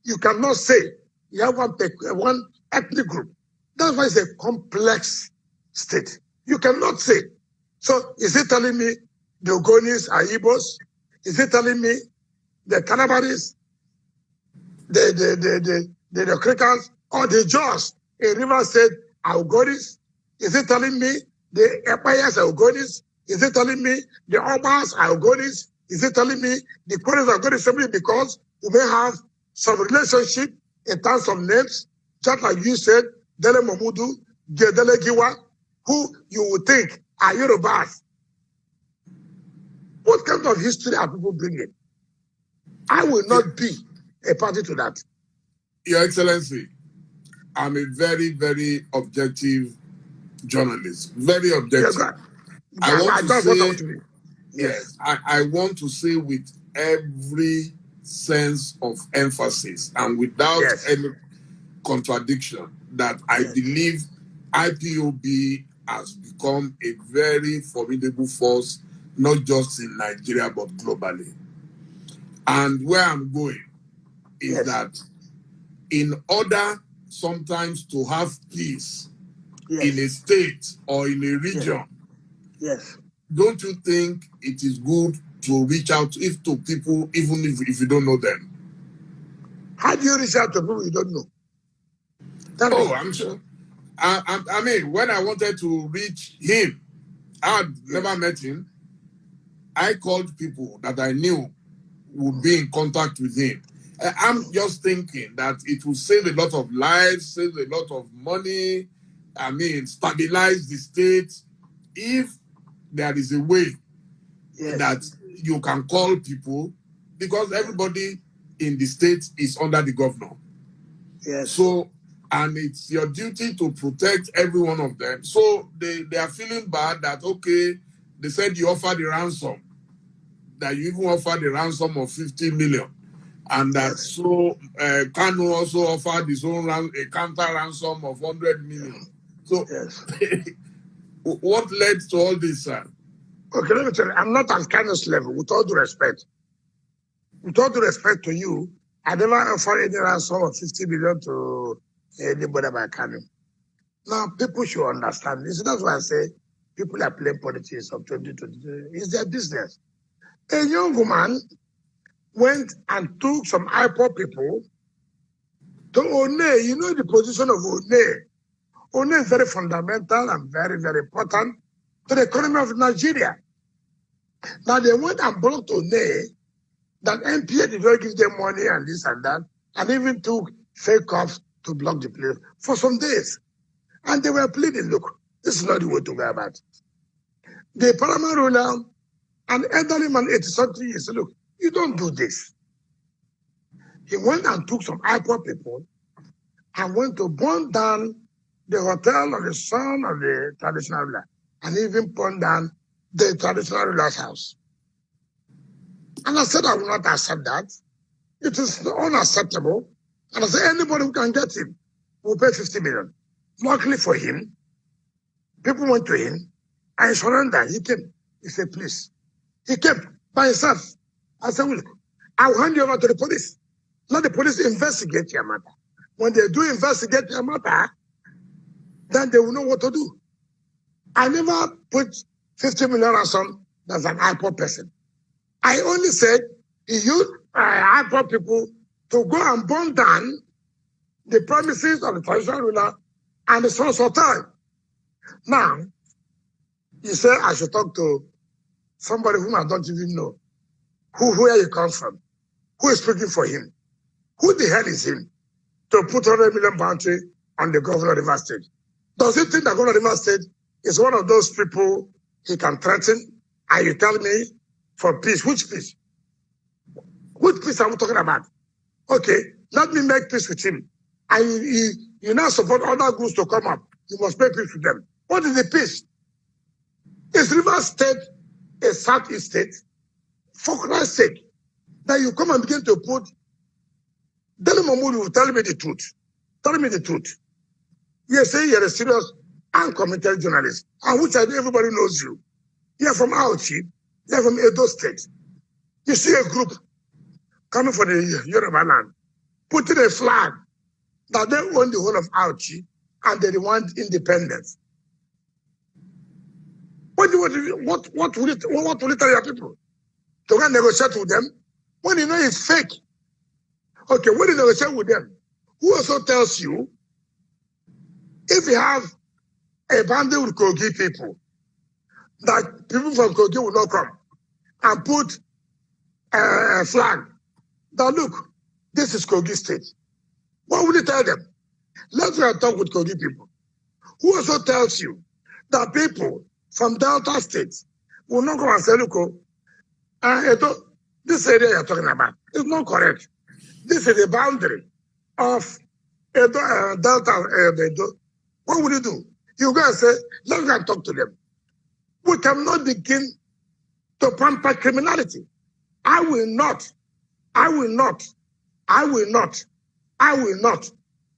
You cannot say you have one ethnic group. That's why it's a complex state. You cannot say. So is he telling me the Ogonis are Igbos? Is he telling me the Canabaris, the Cricans, or the Jaws in River State are Ogonis? Is he telling me the Empires are Ogonis? Is he telling me the Obas are Ogonis? Is he telling me the Koreans are Ogonis simply because we may have some relationship in terms of names, just like you said, Dele Momodu, Dele Giwa, who you would think are Yorubas. What kind of history are people bringing? I will not be a party to that. Your Excellency, I'm a very, very objective journalist. Very objective. Yes, I want to say with every sense of emphasis and without any contradiction that I believe IPOB has become a very formidable force, not just in Nigeria, but globally. And where I'm going is that in order sometimes to have peace in a state or in a region, don't you think it is good to reach out to people even if you don't know them? How do you reach out to people you don't know? I'm sure. I mean, when I wanted to reach him, I had never met him. I called people that I knew would be in contact with him. I'm just thinking that it will save a lot of lives, save a lot of money. I mean, stabilize the state if there is a way that you can call people, because everybody in the state is under the governor. So, and it's your duty to protect every one of them. So they are feeling bad that, okay, they said you offered the ransom, that you even offered the ransom of 50 million. And that so Kanu also offered his own a counter ransom of 100 million. So what led to all this, sir? Okay, let me tell you, I'm not on Kanu's level, with all due respect. With all due respect to you, I never offered any ransom of 50 million to anybody by Kanu. Now, people should understand this. That's why I say people are playing politics of 2023. It's their business. A young woman went and took some IPOB people to One. You know the position of One. One is very fundamental and very, very important to the economy of Nigeria. Now they went and blocked One, that NPA did not give them money and this and that, and even took fake cops to block the place for some days. And they were pleading, look, this is not the way to go about it. The paramount ruler, an elderly man, 80-something years, look, you don't do this. He went and took some IPOB people and went to burn down the hotel of the son of the traditional ruler, and even burn down the traditional ruler's house. And I said I will not accept that. It is unacceptable. And I said anybody who can get him will pay 50 million. Luckily for him, people went to him and he surrendered. He came. He said, please. He came by himself. I said, well, I'll hand you over to the police. Let the police investigate your matter. When they do investigate your matter, then they will know what to do. I never put 50 million ransom as an IPOB person. I only said he used IPOB people to go and burn down the premises of the traditional ruler and the son's hotel. Now, you say I should talk to somebody whom I don't even know, where he comes from, who is speaking for him. Who the hell is him to put 100 million bounty on the governor of River State? Does he think that governor of River State is one of those people he can threaten? And you tell me for peace? Which peace? Which peace are we talking about? Okay, let me make peace with him. And you now support other groups to come up. You must make peace with them. What is the peace? Is River State a Southeast state? For Christ's sake, that you come and begin to put Dele Momodu, tell me the truth. Tell me the truth. You say you're a serious and committed journalist, and which everybody knows you. You're from Auchi. You're from Edo State. You see a group coming from the Yoruba land, putting a flag that they own the whole of Auchi and they want independence. What will it tell your people? To go and negotiate with them? When you know it's fake. Okay, when you negotiate with them, who also tells you if you have a band with Kogi people, that people from Kogi will not come and put a flag that look, this is Kogi state. What will you tell them? Let's go and talk with Kogi people. Who also tells you that people from Delta states will not go and say, look, this area you're talking about is not correct. This is the boundary of Delta. What will you do? You go and say, let's go and talk to them. We cannot begin to pamper criminality. I will not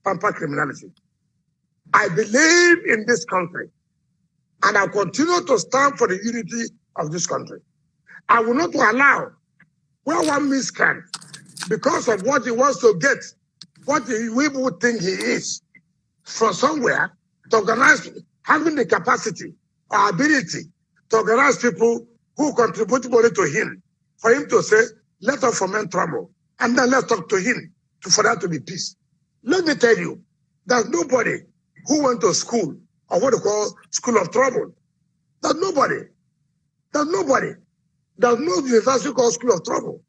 pamper criminality. I believe in this country, and I continue to stand for the unity of this country. I will not allow where one miscreant, because of what he wants to get, what we would think he is, from somewhere, to organize, having the capacity or ability to organize people who contribute money to him, for him to say, let us foment trouble, and then let's talk to him for that to be peace. Let me tell you, there's nobody who went to school, or what they call school of trouble. There's nobody. There's no university called school of trouble.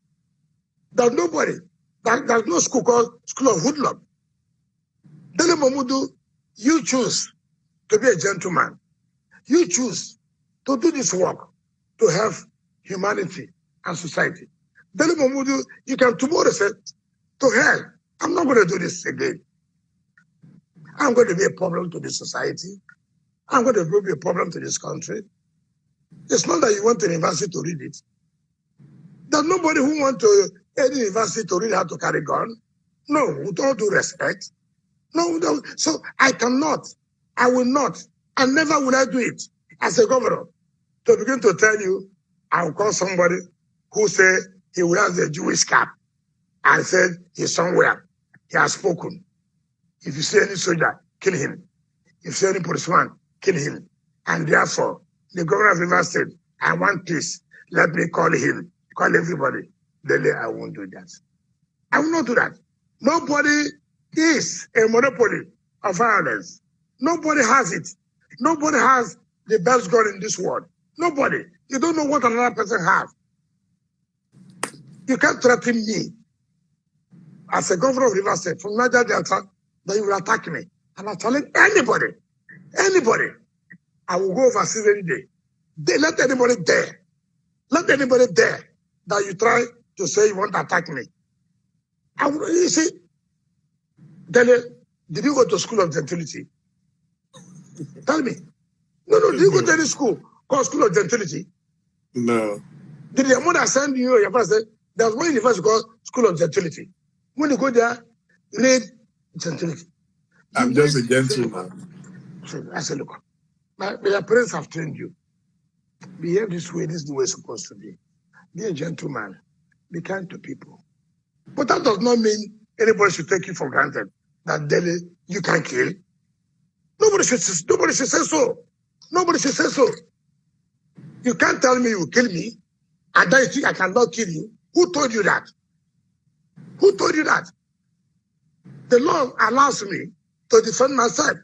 There's nobody. There's no school called school of hoodlum. Dele Momodu, you choose to be a gentleman. You choose to do this work to help humanity and society. Dele Momodu, you can tomorrow say, to hell, I'm not going to do this again. I'm going to be a problem to this society. I'm going to be a problem to this country. It's not that you went to university to read it. There's nobody who went to any university to read how to carry gun. No, with all due respect. No. So I cannot, I will not, and never will I do it as a governor to begin to tell you, I will call somebody who said he wears a Jewish cap and said he's somewhere. He has spoken. If you see any soldier, kill him. If you see any policeman, kill him. And therefore, the governor of River State, I want peace. Let me call him, call everybody. Dele, I won't do that. I will not do that. Nobody is a monopoly of violence. Nobody has it. Nobody has the best gun in this world. Nobody. You don't know what another person has. You can't threaten me as a governor of River State from Niger Delta that you will attack me. And I challenge anybody. I will go overseas any day. Let anybody dare. Let anybody dare that you try to say you want to attack me. You see, Dele, did you go to school of gentility? Tell me. No, did you go to any school called school of gentility? No. Did your mother send you, your father said, there's one university called school of gentility. When you go there, read gentility. I'm just a gentleman. So I said, look, your parents have trained you. Behave this way, this is the way it's supposed to be. Be a gentleman. Be kind to people. But that does not mean anybody should take you for granted. That Dele, you can kill. Nobody should say so. Nobody should say so. You can't tell me you will kill me, and then you think I cannot kill you. Who told you that? Who told you that? The law allows me to defend myself.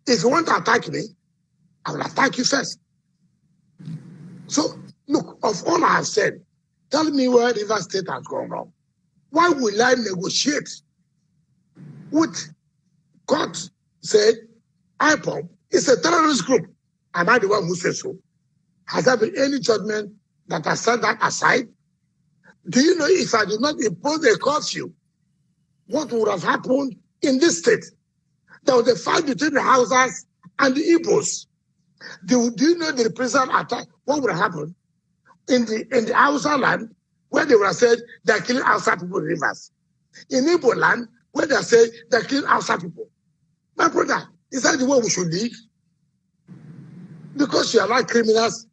If you want to attack me, I will attack you first. So, look, of all I have said, tell me where River State has gone wrong. Why will I negotiate with God said IPOB is a terrorist group? Am I the one who says so? Has there been any judgment that has set that aside? Do you know if I did not impose a curfew, what would have happened in this state? There was a fight between the Hausas and the Igbos. Do you know the reprisal attack? What would have happened in the Hausa land where they would have said they're killing Hausa people in rivers? In Igbo land where they say they're killing Hausa people. My brother, is that the way we should live? Because you allow criminals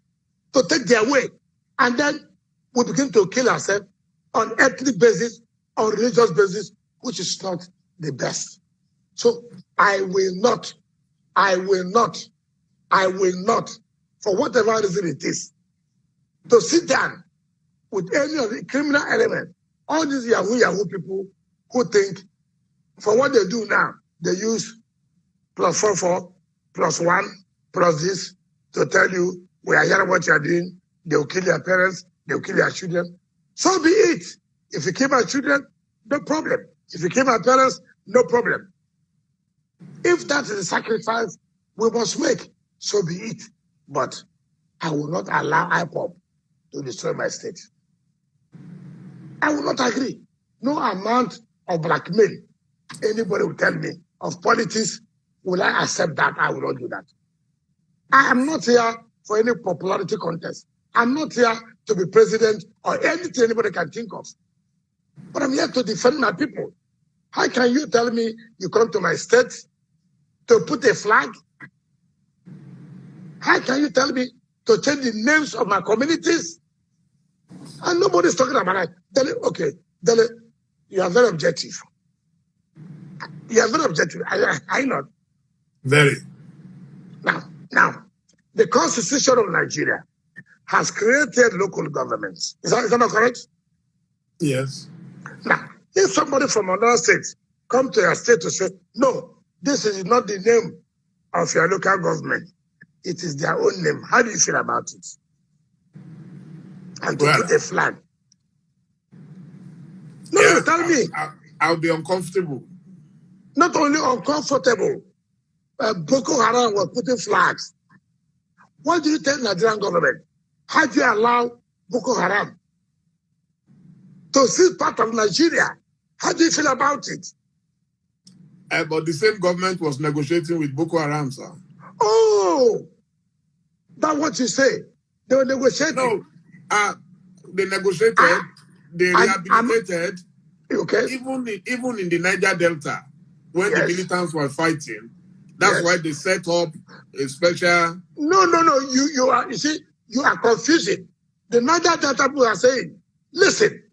to take their way, and then we begin to kill ourselves on ethnic basis, on religious basis, which is not the best. So I will not, for whatever reason it is, to sit down with any of the criminal element, all these Yahoo people who think for what they do now, they use +44, +1, plus this to tell you, we are hearing what you are doing, they will kill your parents, they will kill your children. So be it. If you kill my children, no problem. If you kill my parents, no problem. If that is a sacrifice we must make, so be it. But I will not allow IPOB to destroy my state. I will not agree. No amount of blackmail anybody will tell me of politics, will I accept that? I will not do that. I am not here for any popularity contest. I'm not here to be president or anything anybody can think of. But I'm here to defend my people. How can you tell me you come to my state to put a flag? How can you tell me to change the names of my communities? And nobody's talking about that. Dele, okay, Dele, you are very objective. You are very objective. I not. Very. Now, the Constitution of Nigeria has created local governments. Is that not correct? Yes. Now, if somebody from another state come to your state to say, no, this is not the name of your local government, it is their own name. How do you feel about it? And to put a flag. No, tell me. I'll be uncomfortable. Not only uncomfortable, Boko Haram was putting flags. What do you tell Nigerian government? How do you allow Boko Haram to see part of Nigeria? How do you feel about it? But the same government was negotiating with Boko Haram, sir. Oh, that's what you say. They were negotiating. No, they negotiated, they rehabilitated. Okay. Even in the Niger Delta, when the militants were fighting, that's why they set up a special. No. You are confusing. The Niger Delta people are saying, listen,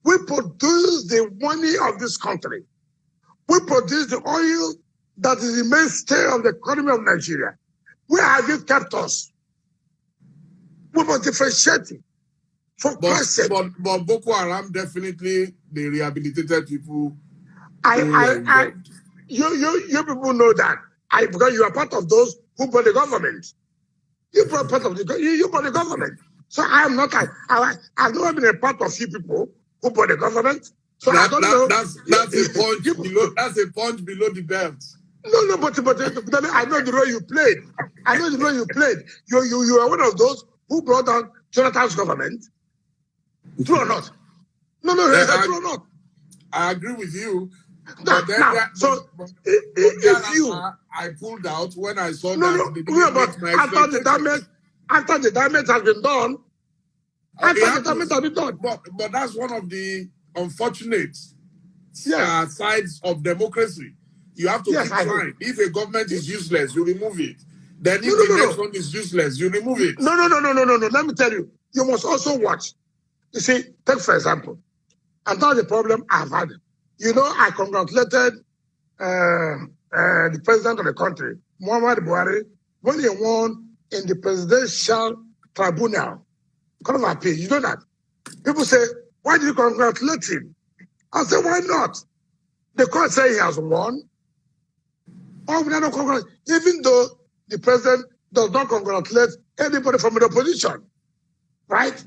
we produce the money of this country. We produce the oil that is the mainstay of the economy of Nigeria. Where have you kept us? We must differentiate it. For Christ's sake. But Boko Haram definitely, they rehabilitated people. You people know that. Because you are part of those who bought the government. You brought part of you bought the government. So I've never been a part of you people who bought the government. So I don't know. That's a punch below. That's a punch below the belt. No, but I know the role you played. I know the role you played. You are one of those who brought down Jonathan's government. True or not? No, true or not? I agree with you. I pulled out when I saw that. After the damage has been done. But that's one of the unfortunate sides of democracy. You have to keep trying. If a government is useless, you remove it. Then if the next one is useless, you remove it. No. Let me tell you. You must also watch. You see, take for example, and that's the problem I've had. You know, I congratulated the president of the country, Muhammadu Buhari, when he won in the presidential tribunal. Court of appeal. You know that? People say, why do you congratulate him? I say, why not? The court say he has won. Oh, we don't congratulate. Even though the president does not congratulate anybody from the opposition. Right?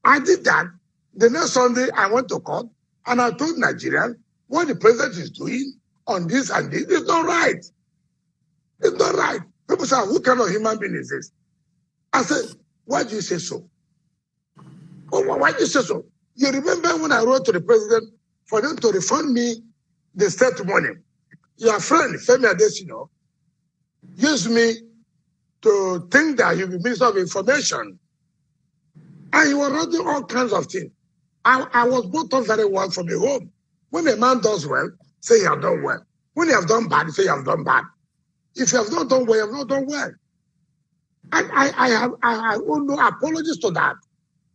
I did that. The next Sunday, I went to court and I told Nigerians what the president is doing on this and this. It's not right. It's not right. People say, who kind of human being is this? I said, why do you say so? Oh, why do you say so? You remember when I wrote to the president for them to refund me the state money? Your friend, Femi Adesina, used me to think that he'll be Minister of Information. And he was writing all kinds of things. I was brought up very well from the home. When a man does well, say you have done well. When you have done bad, say you have done bad. If you have not done well, you have not done well. And I owe no apologies to that.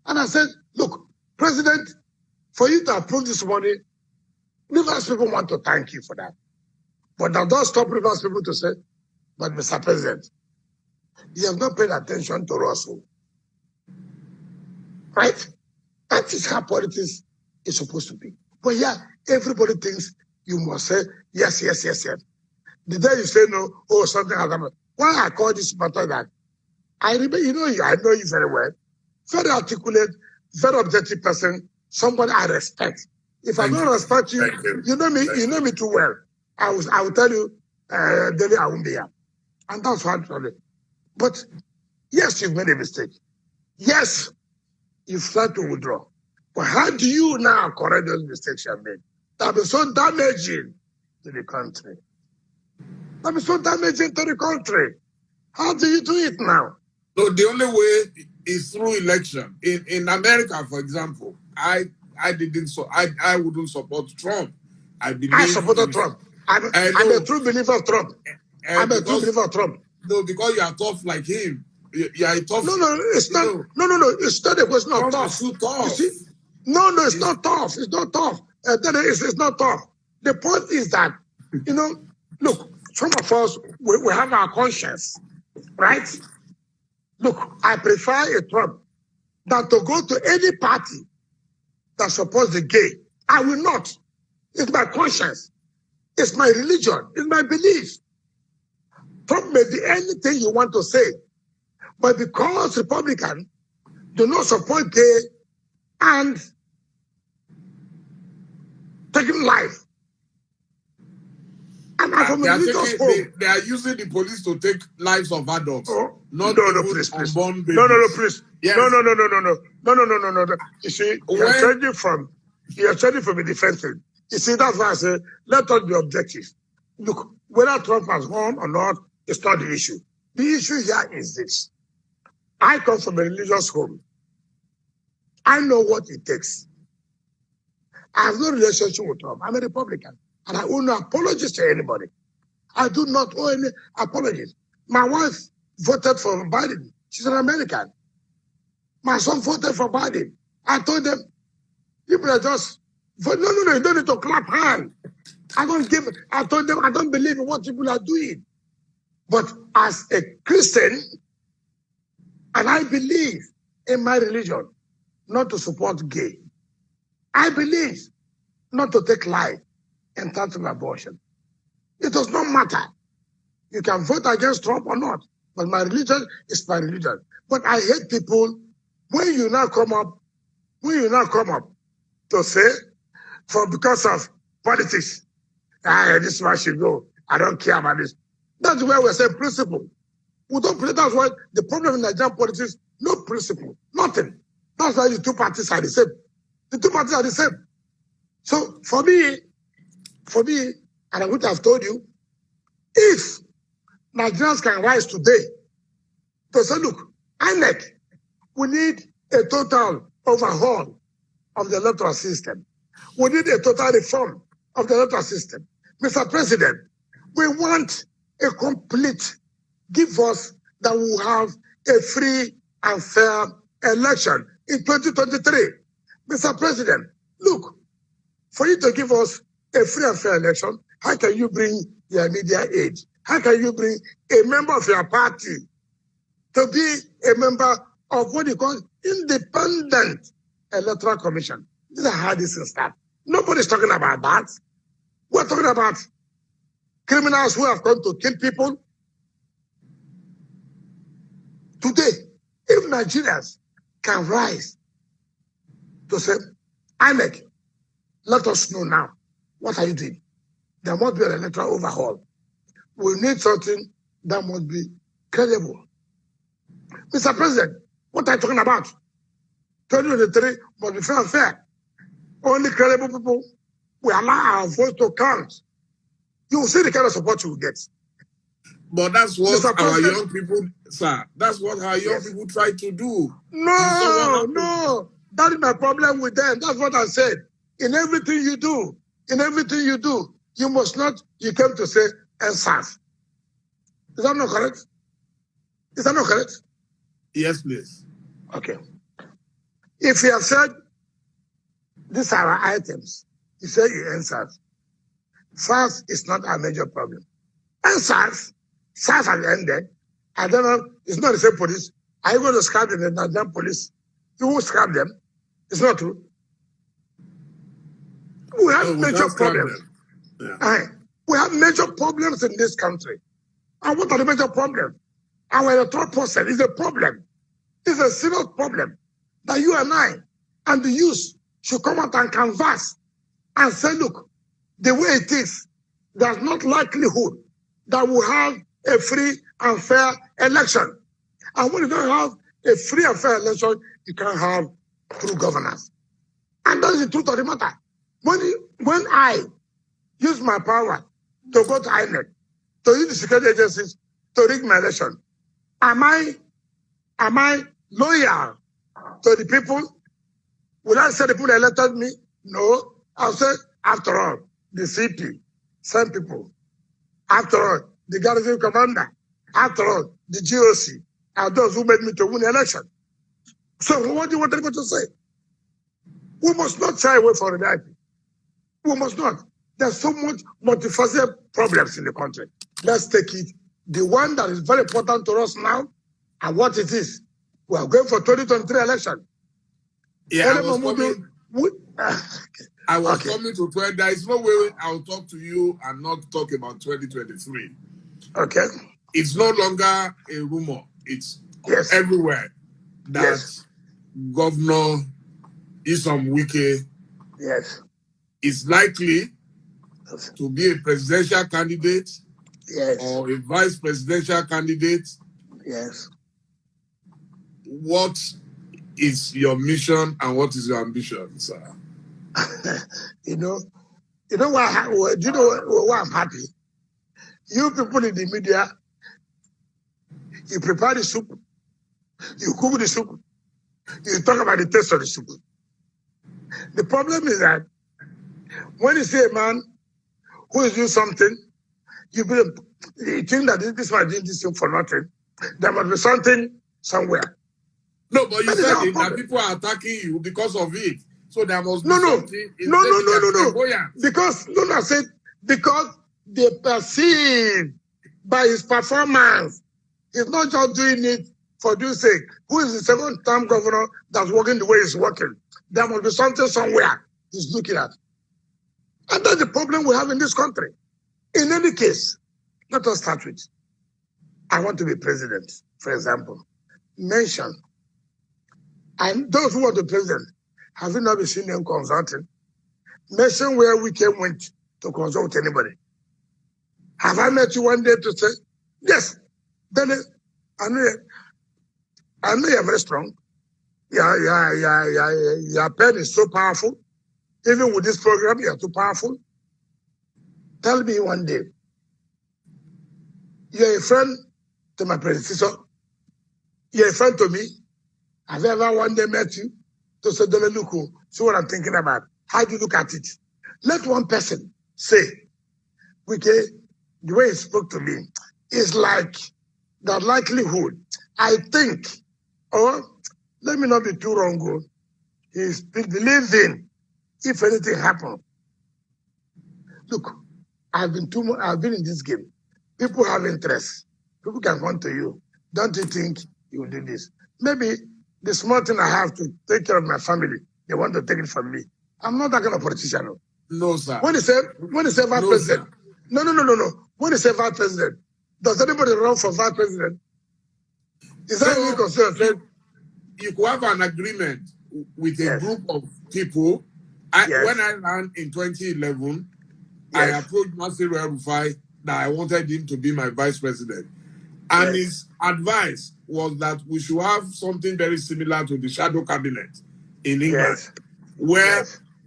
And I said, look, President, For you to approve this money, Rivers people want to thank you for that. But that does stop Rivers people to say, but Mr. President, you have not paid attention to Russell. Right? That is how politics is supposed to be. But yeah, everybody thinks you must say yes, yes, yes, yes. The day you say no, oh, something has happened. Why I call this matter that? I remember, I know you very well. Very articulate, very objective person, somebody I respect. If I don't respect you, you know me too well. I will tell you, Dele, I won't be here. And that's what I'm telling you. But yes, you've made a mistake. Yes, you've tried to withdraw. But how do you now correct those mistakes you have made? That will be so damaging to the country. That will be so damaging to the country. How do you do it now? So the only way is through election. In America, for example, I wouldn't support Trump. I supported Trump. I'm a true believer of Trump. I'm a true believer of Trump. No, because you are tough like him. You are tough. No, it's not. No, it's not a question of tough. Too tough. You see? No, it's not tough. It's not tough. It's not tough. The point is that, look, some of us, we have our conscience, right? Look, I prefer a Trump than to go to any party that supports the gay. I will not. It's my conscience. It's my religion. It's my belief. Trump may be anything you want to say, but because Republicans do not support gay and taking life, and they are using the police to take lives of adults. Please. Unborn babies. No, please. Yes. No. You see, you're changing from a defensive. You see, that's why I say, let us be objective. Look, whether Trump has won or not, it's not the issue. The issue here is this. I come from a religious home. I know what it takes. I have no relationship with Trump. I'm a Republican. And I owe no apologies to anybody. I do not owe any apologies. My wife voted for Biden. She's an American. My son voted for Biden. I told them, people are just, no, you don't need to clap hands. I told them, I don't believe in what people are doing. But as a Christian, and I believe in my religion, not to support gay. I believe not to take life and total abortion. It does not matter. You can vote against Trump or not, but my religion is my religion. But I hate people when you now come up to say, because of politics, this one should go. I don't care about this. That's where we say principle. We don't play. That's why the problem in Nigerian politics, no principle, nothing. That's why the two parties are the same. The two parties are the same. So for me, and I would have told you, if Nigerians can rise today to say, look, INEC, we need a total overhaul of the electoral system. We need a total reform of the electoral system. Mr. President, we want a complete, give us that we will have a free and fair election in 2023. Mr. President, look, for you to give us a free and fair election, how can you bring your media aid? How can you bring a member of your party to be a member of what you call independent electoral commission? These are how this is started. Nobody's talking about that. We're talking about criminals who have come to kill people. Today, if Nigerians can rise to say, INEC, let us know now, what are you doing? There must be an electoral overhaul. We need something that must be credible. Mr. President, what are you talking about? 2023 must be fair and fair. Only credible people will allow our voice to count. You will see the kind of support you will get. But that's what our young people, sir, that's what our young people try to do. No. That is my problem with them. That's what I said. In everything you do, you must not, you came to say, NSAS. Is that not correct? Is that not correct? Yes, please. Okay. If you have said These are our items. You say you answers. SARS is not a major problem. And SARS has ended. I don't know, it's not the same police. Are you going to scrap the Nigerian police? You won't scrap them. It's not true. We have major problems. Yeah. We have major problems in this country. And what are the major problems? Our third person is a problem. It's a serious problem that you and I and the youth should come out and canvass and say, look, the way it is, there's not likelihood that we'll have a free and fair election. And when you don't have a free and fair election, you can't have true governance. And that's the truth of the matter. When I use my power to go to INEC, to use the security agencies to rig my election, am I loyal to the people? Will I say the people that elected me? No. I'll say, after all, the CP, same people. After all, the garrison commander. After all, the GOC are those who made me to win the election. So what do you want them to say? We must not shy away from reality. We must not. There's so much multifaceted problems in the country. Let's take it. The one that is very important to us now, and what it is. We are going for 2023 election. Yeah, I was coming to 20. There is no way I'll talk to you and not talk about 2023. Okay. It's no longer a rumor. It's everywhere that Governor Nyesom Wike is likely to be a presidential candidate or a vice presidential candidate. Yes. What is your mission and what is your ambition, sir? you know why? Do you know why I'm happy? You people in the media, you prepare the soup, you cook the soup, you talk about the taste of the soup. The problem is that when you see a man who is doing something, you think that this man did this thing for nothing. There must be something somewhere. No, but you said that people are attacking you because of it. So there must be something. No. Because I said because they perceive by his performance. He's not just doing it for doing sake. Who is the second-term governor that's working the way he's working? There must be something somewhere he's looking at. And that's the problem we have in this country. In any case, let us start with, I want to be president, for example. Mention. And those who want to be president, have you not been seen them consulting? Mention where Wike went to consult anybody. Have I met you one day to say, yes, Dele, I know you're very strong. Your pen is so powerful. Even with this program, you're too powerful. Tell me one day, you're a friend to my predecessor. You're a friend to me. Have I ever one day met you to say, Dele, look, see what I'm thinking about? How do you look at it? Let one person say, Wike, the way he spoke to me is like the likelihood. I think, or let me not be too wrong, he believes in if anything happens. Look, I've been in this game. People have interest. People can come to you. Don't you think you will do this? Maybe the small thing I have to take care of my family, they want to take it from me. I'm not that kind of politician. No, sir. When they say vice president, no. When they say vice president, does anybody run for vice president? Is that any concern? You could have an agreement with a group of people. When I ran in 2011, I approached Nasir El-Rufai that I wanted him to be my vice president. And his advice was that we should have something very similar to the shadow cabinet in England, where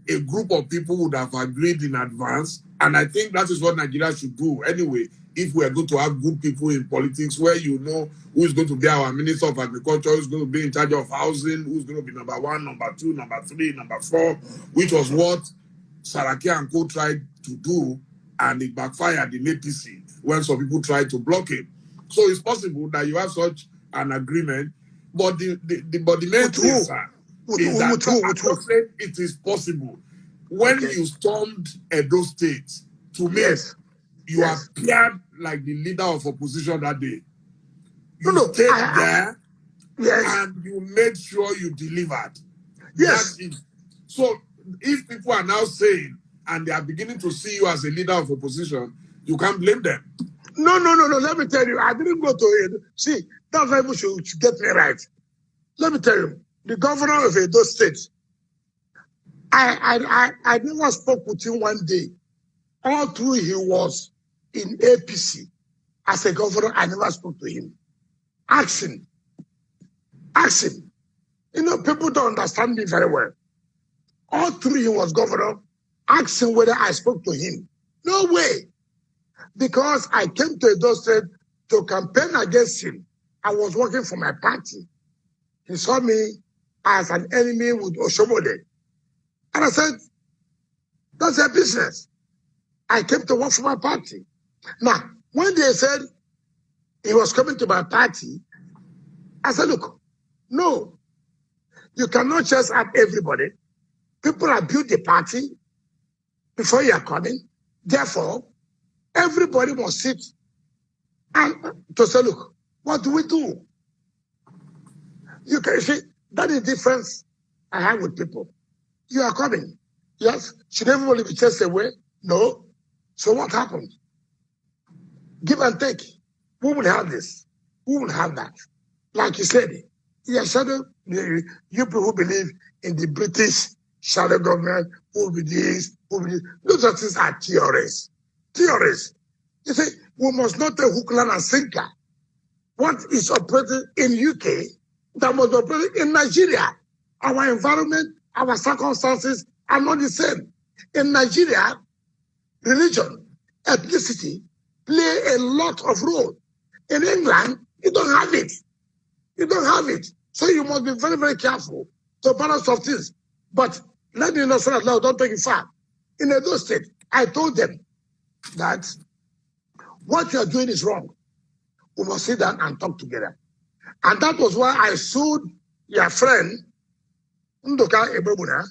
a group of people would have agreed in advance. And I think that is what Nigeria should do anyway, if we are going to have good people in politics, where you know who is going to be our Minister of Agriculture, who's going to be in charge of housing, who's going to be number 1, number 2, number 3, number 4, which was what Saraki and co tried to do, and it backfired in APC when some people tried to block it. So it's possible that you have such an agreement, but the main thing, sir, is that I'm not saying it is possible. When you stormed Edo State, to me, you appeared like the leader of opposition that day. You stayed there and you made sure you delivered. Yes. So if people are now saying and they are beginning to see you as a leader of opposition, you can't blame them. No. Let me tell you, I didn't go to it. See, that's why people should get me right. Let me tell you, the governor of Edo State, I never spoke with him one day. All through he was in APC as a governor, I never spoke to him. Ask him. You know, people don't understand me very well. All through he was governor, ask him whether I spoke to him. No way. Because I came to Edo State to campaign against him. I was working for my party. He saw me as an enemy with Oshomode. And I said, that's their business. I came to work for my party. Now, when they said he was coming to my party, I said, look, no, you cannot just have everybody. People have built the party before you are coming. Therefore, everybody must sit and to say, look, what do we do? You can see, that is the difference I have with people. You are coming. Yes. Should everybody be chased away? No. So what happened? Give and take. Who will have this? Who will have that? Like you said, you people who believe in the British shadow government, who will be this, who will be this. Those things are theories. Theories. You say, we must not take hook, line, and sinker. What is operating in UK, that must operate in Nigeria. Our environment, our circumstances are not the same. In Nigeria, religion, ethnicity play a lot of role. In England, you don't have it. You don't have it. So you must be very, very careful to balance of things. But let me know so that now, don't take it far. In Edo State, I told them that what you are doing is wrong. We must sit down and talk together. And that was why I sued your friend, Ndoka Ebebuna,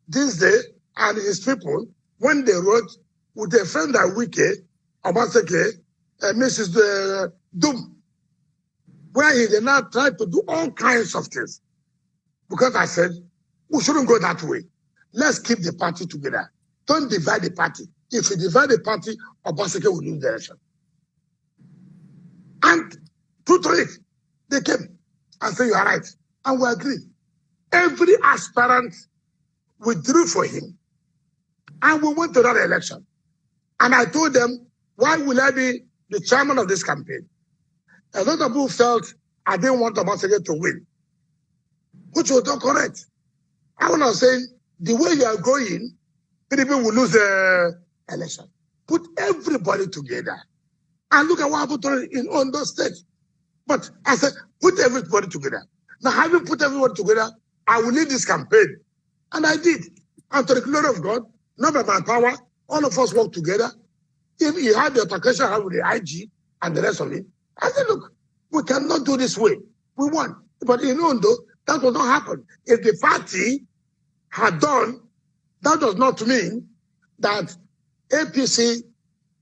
this day, and his people, when they wrote with a friend that Wike, Obaseke, Mrs. Doom, where he did not try to do all kinds of things. Because I said, we shouldn't go that way. Let's keep the party together. Don't divide the party. If you divide the party, Obaseke will lose direction. And truthfully, they came and said, you are right. And we agreed. Every aspirant withdrew for him. And we went to that election. And I told them, why will I be the chairman of this campaign? A lot of people felt I didn't want Obaseke to win, which was not correct. I was saying, the way you are going, people will lose the election. Put everybody together. And look at what happened in Ondo State. But I said, put everybody together. Now, having put everybody together, I will lead this campaign. And I did. And to the glory of God, not by my power, all of us worked together. If he had the altercation I had with the IG and the rest of it, I said, look, we cannot do this way. We won. But in Ondo, that will not happen. If the party had done, that does not mean that APC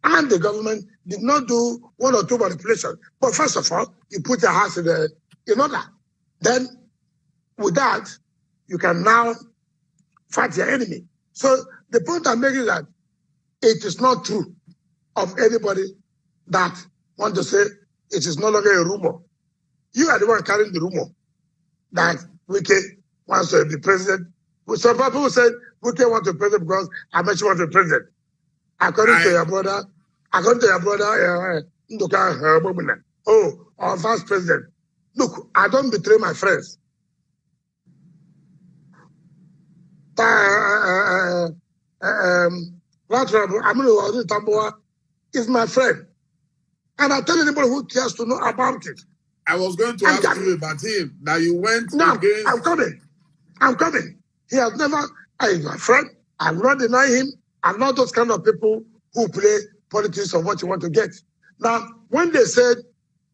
and the government did not do one or two manipulations. But first of all, you put your house in order. Then, with that, you can now fight your enemy. So the point I'm making is that it is not true of anybody that want to say it is no longer a rumor. You are the one carrying the rumor that Wike wants to be president. Some people said Wike wants to be president because Amechi wants to be president. According to your brother, Ndoka, our vice president. Look, I don't betray my friends. Aminu Tamboa is my friend. And I tell anybody who cares to know about it. I was going to ask you about him. Now you went against... I'm coming. He has never... He's my friend. I will not deny him. I'm not those kind of people who play politics of what you want to get. Now, when they said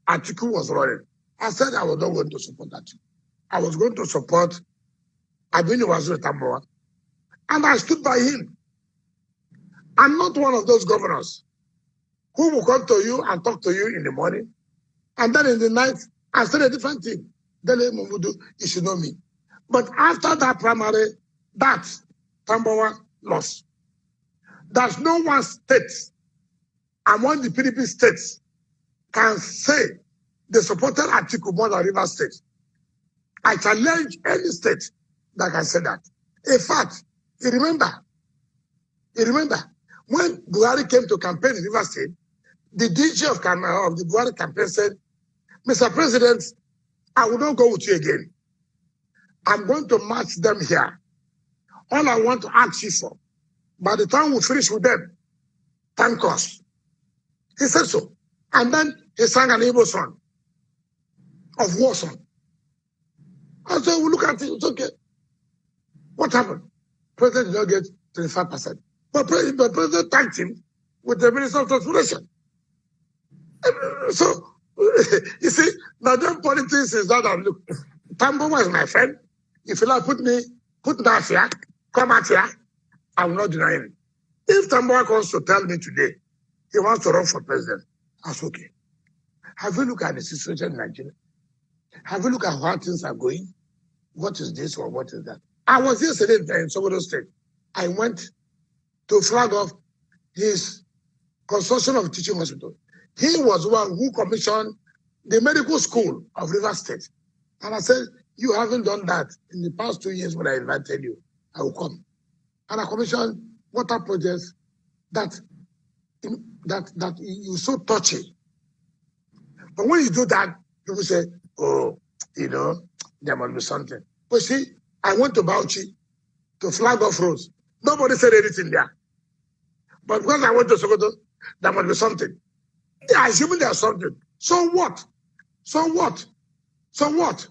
Atiku was running, I said I was not going to support that. I was going to support I've been in Waziri Tamboa, and I stood by him. I'm not one of those governors who will come to you and talk to you in the morning, and then in the night, I said a different thing. Dele Momodu, you should know me. But after that primary, that Tamboa lost. There's no one state among the PDP states can say they supported Atiku more than Rivers State. I challenge any state that can say that. In fact, you remember, when Buhari came to campaign in Rivers State, the DG of the Buhari campaign said, Mr. President, I will not go with you again. I'm going to match them here. All I want to ask you for, by the time we finish with them, thank us. He said so. And then he sang an Igbo song of war song. I said, we look at it, it's okay. What happened? President did not get 25%. But President thanked him with the Minister of Transportation. So, you see, now then politics is that, look, Tamboa is my friend. If you like put that here, come out here, I will not deny him. If Tamboa comes to tell me today he wants to run for president, that's okay. Have you looked at the situation in Nigeria? Have you looked at how things are going? What is this or what is that? I was yesterday in Momodu State. I went to flag off his construction of teaching hospital. He was one who commissioned the medical school of Rivers State. And I said, you haven't done that in the past 2 years when I invited you. I will come. And I commissioned water projects that you so touchy. But when you do that, people say, oh, you know, there must be something. But see, I went to Bauchi to flag off roads. Nobody said anything there. But because I went to Sokoto, there must be something. They are assuming there's something. So what? So what? So what?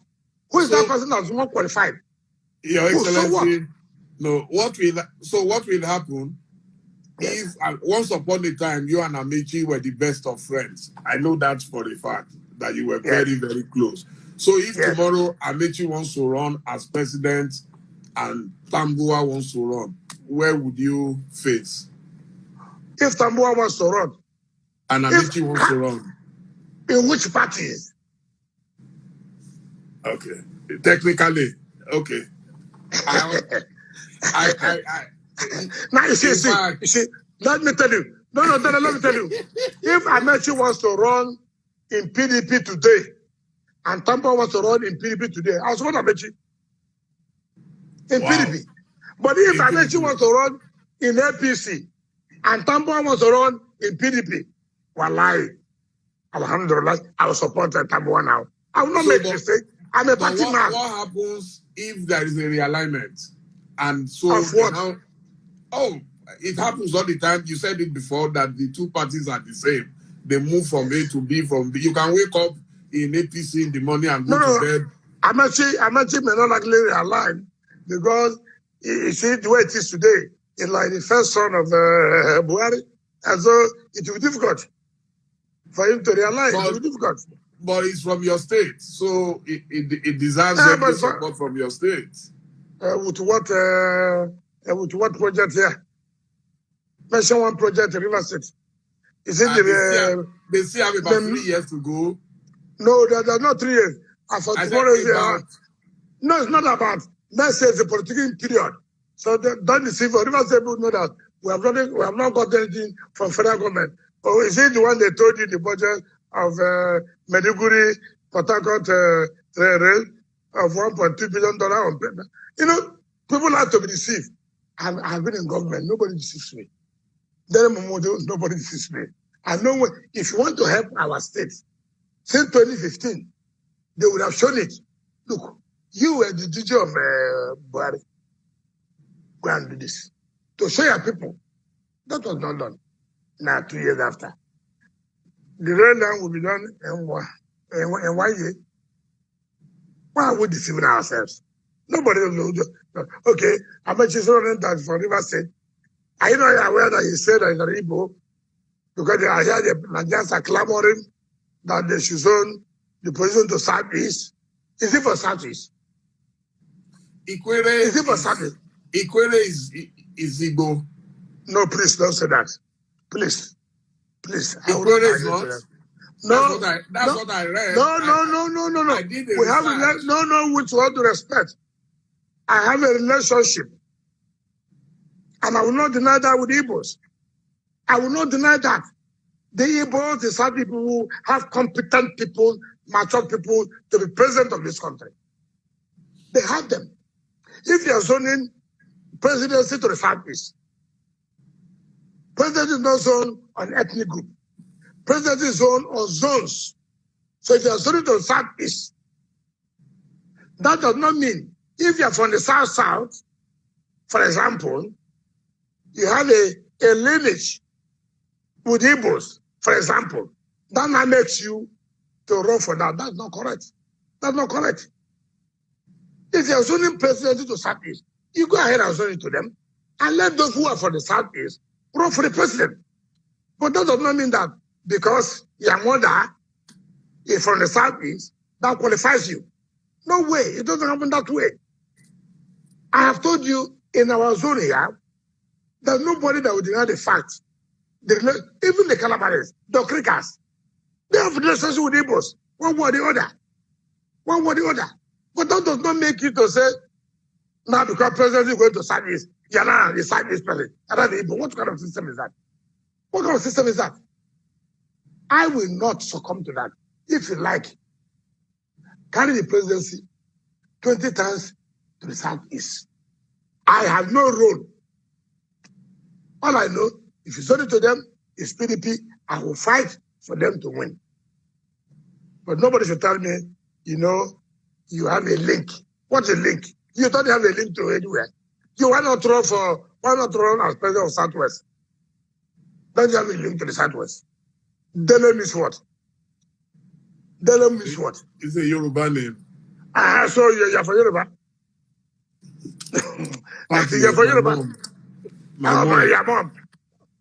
Who is that person that's more qualified? Your Excellency, so what will happen if once upon a time you and Amaechi were the best of friends? I know that for a fact that you were very, very close. So if tomorrow Amaechi wants to run as president and Tamboa wants to run, where would you face? If Tamboa wants to run. And Amaechi wants to run. In which parties? Okay. Technically, okay. Now you see, let me tell you. No, let me tell you. If Amaechi wants to run in PDP today, and Tamboa wants to run in PDP today, I'll support Amaechi in PDP. But if Amaechi wants to run in APC, and Tamboa wants to run in PDP, wallahi, alhamdulillah, I will support Tamboa now. I will not make a mistake. I'm a party man. What happens if there is a realignment? And so of what? It happens all the time. You said it before that the two parties are the same. They move from A to B, from B. You can wake up in APC in the morning and go to bed. Amaechi may not likely realign because you see the way it is today. It's like the first son of Buhari, and so it will be difficult for him to realign. It will be difficult. But it's from your state, so it deserves every support from your state. With what project here? Mention one project in River State. Is it they still have about 3 years to go. No, there's not 3 years. For tomorrow's no, it's not about. Next year is a political period. So don't deceive. River State people know that we have not got anything from federal government. Or is it the one they told you the budget of Meduguri, Port Harcourt rail of $1.2 billion on paper? You know, people have to be deceived. I've been in government. Nobody deceives me. Dele Momodu, nobody deceives me. I know if you want to help our state, since 2015, they would have shown it. Look, you were the DG of Buhari. Go and do this. To show your people. That was not done. Now, 2 years after. The rail line will be done in 1 year. Why are we deceiving ourselves? Nobody will do. Okay, Amaechi is running that for River State. Are you not aware that he said that in the Igbo? Because I hear the Nigerians are clamoring that they should zone the position to Southeast. Is it for Southeast? Ikwere Is it for service? Ikwere is Igbo. No, please don't say that. Please. I will Ikwere not is agree to not. that. No, No, that's what I read. No. I did a We have research. no. With all due respect, I have a relationship, and I will not deny that with Igbos. I will not deny that. The Igbos, the South people who have competent people, mature people to be president of this country. They have them. If you are zoning presidency to the Southeast, president is not zoned on ethnic group. President is zoned on zones. So if you are zoning to the Southeast, that does not mean if you are from the South, for example, you have a lineage with Igbos, for example, that now makes you to run for that. That's not correct. That's not correct. If you're zoning presidency to Southeast, you go ahead and zone it to them and let those who are from the Southeast run for the president. But that does not mean that because your mother is from the Southeast, that qualifies you. No way. It doesn't happen that way. I have told you in our zone here, there's nobody that will deny the fact. Even the Calabares, the Crickers, they have relationship with Igbos, one way or the other. One way or the other. But that does not make you to say, now because president is going to Southeast, you're not the Southeast president. What kind of system is that? What kind of system is that? I will not succumb to that. If you like, carry the presidency 20 times to the Southeast. I have no role. All I know, if you send it to them, it's PDP. I will fight for them to win. But nobody should tell me, you have a link. What's a link? You don't have a link to anywhere. Why not run as president of Southwest? Don't you have a link to the Southwest? Dele means what? Dele means what? It's a Yoruba name. So you're for Yoruba? You're for Yoruba? My mom. Your mom.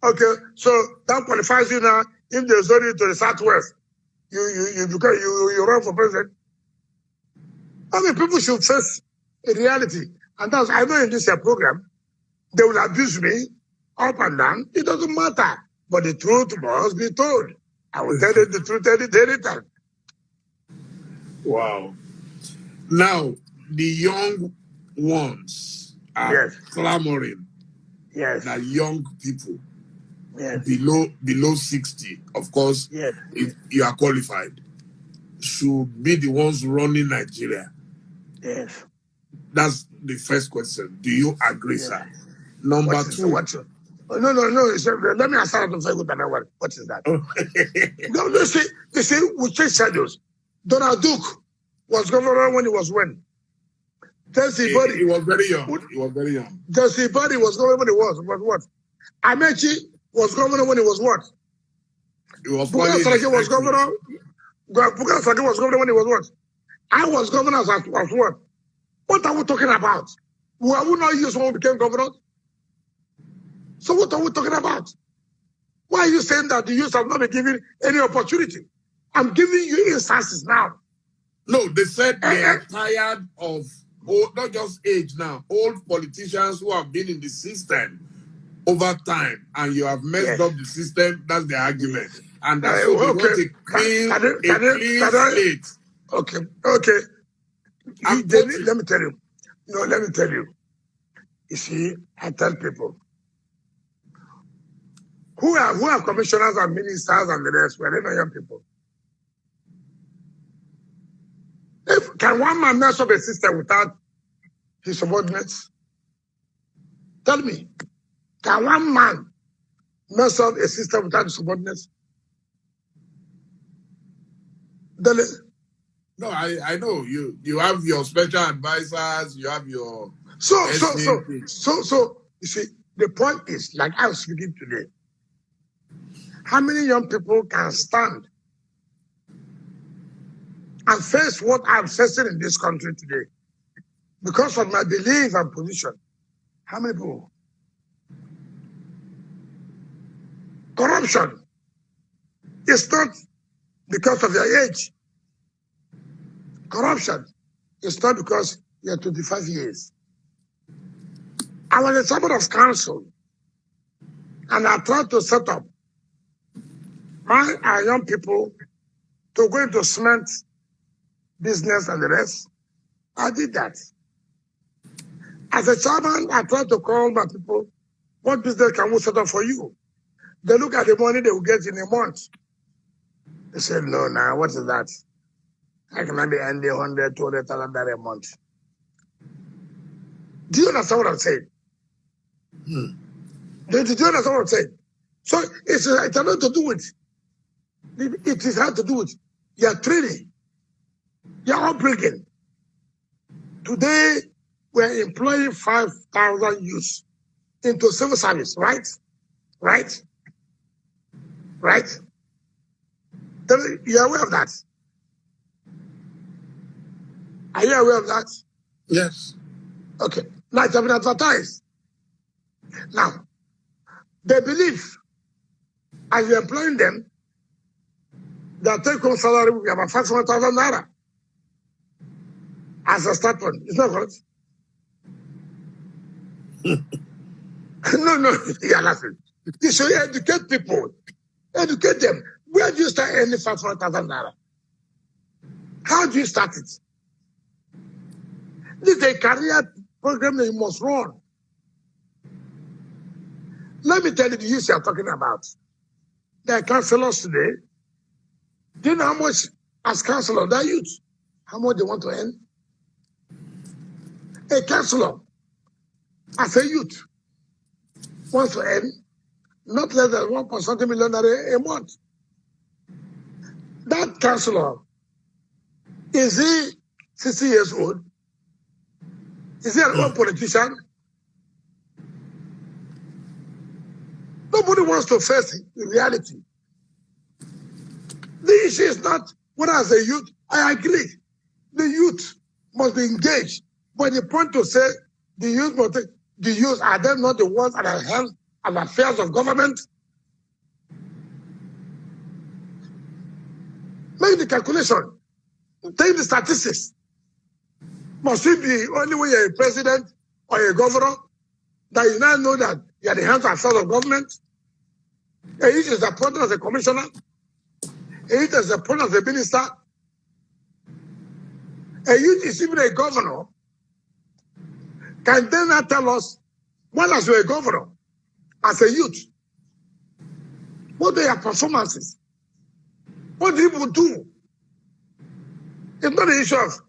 Okay, so that qualifies you now. If they zone you to the Southwest, you run for president. I mean, people should face a reality. And that's, I know in this program, they will abuse me up and down. It doesn't matter. But the truth must be told. I will tell you the truth any time. Wow. Now, the young ones are clamoring that young people below 60, of course, if you are qualified, should be the ones running Nigeria. Yes. That's the first question. Do you agree, sir? Number two. No. Let me answer that very good. What is that? No, you see, we change schedules. Donald Duke was governor when he was when? He was very young. Jesse Buddy was governor when he was what? Amechi was governor when he was what? He was Bukola was governor. Bukola Saraki was governor when he was what? I was governor as what? What are we talking about? Were we not used when we became governor? So what are we talking about? Why are you saying that the youth have not been given any opportunity? I'm giving you instances now. No, they said they are tired of not just age now, old politicians who have been in the system over time, and you have messed up the system. That's the argument. And that's what they want to clean slate. Okay. Let me tell you. No, let me tell you. You see, I tell people who are commissioners and ministers and the rest, were they not young people? Can one man mess up a system without his subordinates? Tell me, can one man mess up a system without his subordinates? Dele? No, I know you have your special advisors, you have your so you see, the point is, like I was speaking today, how many young people can stand and face what I'm facing in this country today? Because of my belief and position. How many people? Corruption is not because of your age. Corruption is not because you're 25 years. I was a chairman of council, and I tried to set up my young people to go into cement business and the rest. I did that. As a chairman, I tried to call my people, what business can we set up for you? They look at the money they will get in a month. They said, no, what is that? I can maybe earn 100, 200,000 a month. Do you understand what I'm saying? Do you understand what I'm saying? So it's nothing to do with it is hard to do with your training, your upbringing. Today, we're employing 5,000 youths into civil service, right? Right? Right? You're aware of that? Are you aware of that? Yes. Okay. Now it's been advertised. Now, they believe as you're employing them, their take-home salary will be about 500,000 naira as a start point. It's not correct. No, you're laughing. You should educate people. Educate them. Where do you start earning 500,000 naira? How do you start it? This is a career program that you must run. Let me tell you the youth you're talking about. There are councillors today. Do you know how much as councillor that youth? How much they want to earn? A councillor, as a youth, wants to earn not less than 1.something million a month. That councillor, is he 60 years old? Is he an old politician? Nobody wants to face reality. The issue is not whether as a youth, I agree. The youth must be engaged. But the point to say the youth are they not the ones at the helm of affairs of government? Make the calculation. Take the statistics. Must it be only when you're a president or a governor that you now know that you're the hands of affairs of government? A youth is appointed as a commissioner. A youth is appointed as a minister. A youth is even a governor. Can they not tell us, when as you're a governor, as a youth, what are your performances? What do people do? It's not the issue of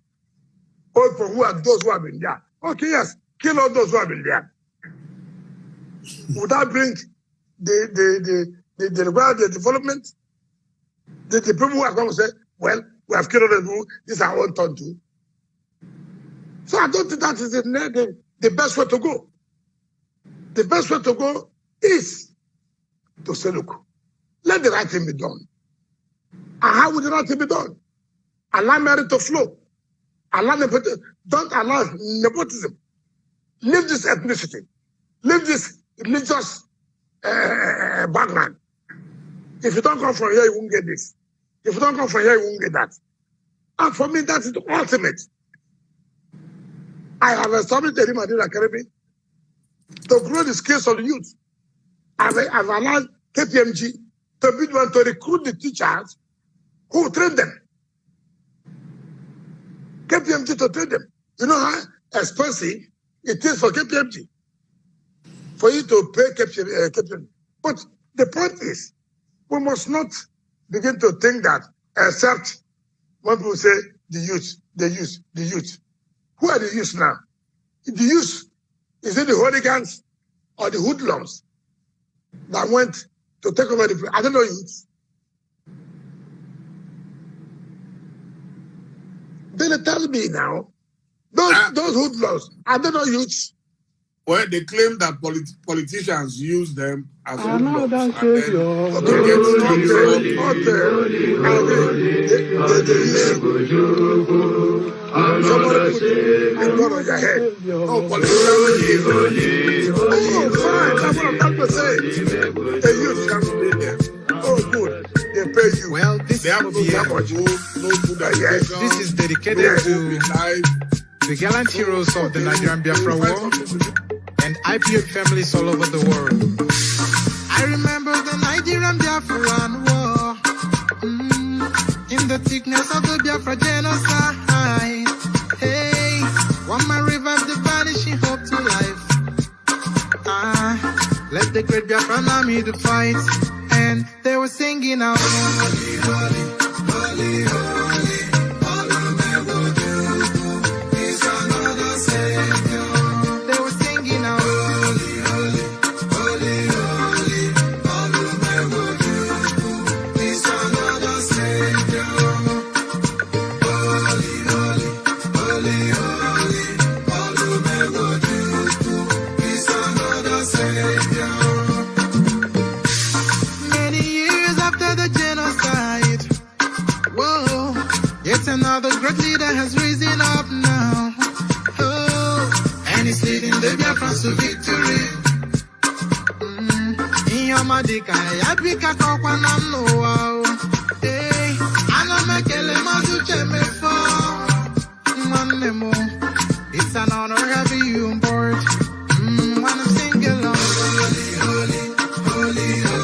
old people who are those who have been there. Okay, yes, kill all those who have been there. Would that bring the development? The people who are going to say, well, we have killed all the people, this is our own turn too. So I don't think that is the best way to go. The best way to go is to say, look, let the right thing be done. And how would the right thing be done? Allow merit to flow. Don't allow nepotism. Leave this ethnicity. Leave this religious background. If you don't come from here, you won't get this. If you don't come from here, you won't get that. And for me, that is the ultimate. I have established the Madrid Academy to grow the skills of the youth. I've allowed KPMG to be the one to recruit the teachers who will train them. KPMG to train them. You know how expensive it is for KPMG for you to pay KPMG. But the point is, we must not begin to think that except when people say the youth. Who are the youth now? The youth, is it the hooligans or the hoodlums that went to take over the place? I don't know youth. Dele, tell me now, those hoodlums, I don't know youths. Well, they claim that politicians use them as hoodlums. Somebody put a gun on your head. Oh, politicians. Oh, fine, that's what I'm trying to say. They use them. Oh, good. They pay you. Well, this is dedicated to the gallant heroes of the Nigerian Biafra War. and IPO families all over the world. I remember the Nigerian Biafran war, in the thickness of the Biafra genocide. Hey, one man revived the vanishing hope to life. Let the great Biafran army to fight, and they were singing out, holy, holy, holy, holy, Momodu is another savior. They were singing out, holy, holy, holy, holy, Momodu is another savior. Holy, holy, holy, holy, Momodu is another savior. Yet another great leader has risen up now. Oh, and he's leading the Biafrans to victory. Inyamadika, Yabika Kokwanam Noao. Hey, Anamakele Mazuche Mefo. Manemo, it's an honor having you on board. Wanna sing along. Holy, holy, holy, holy.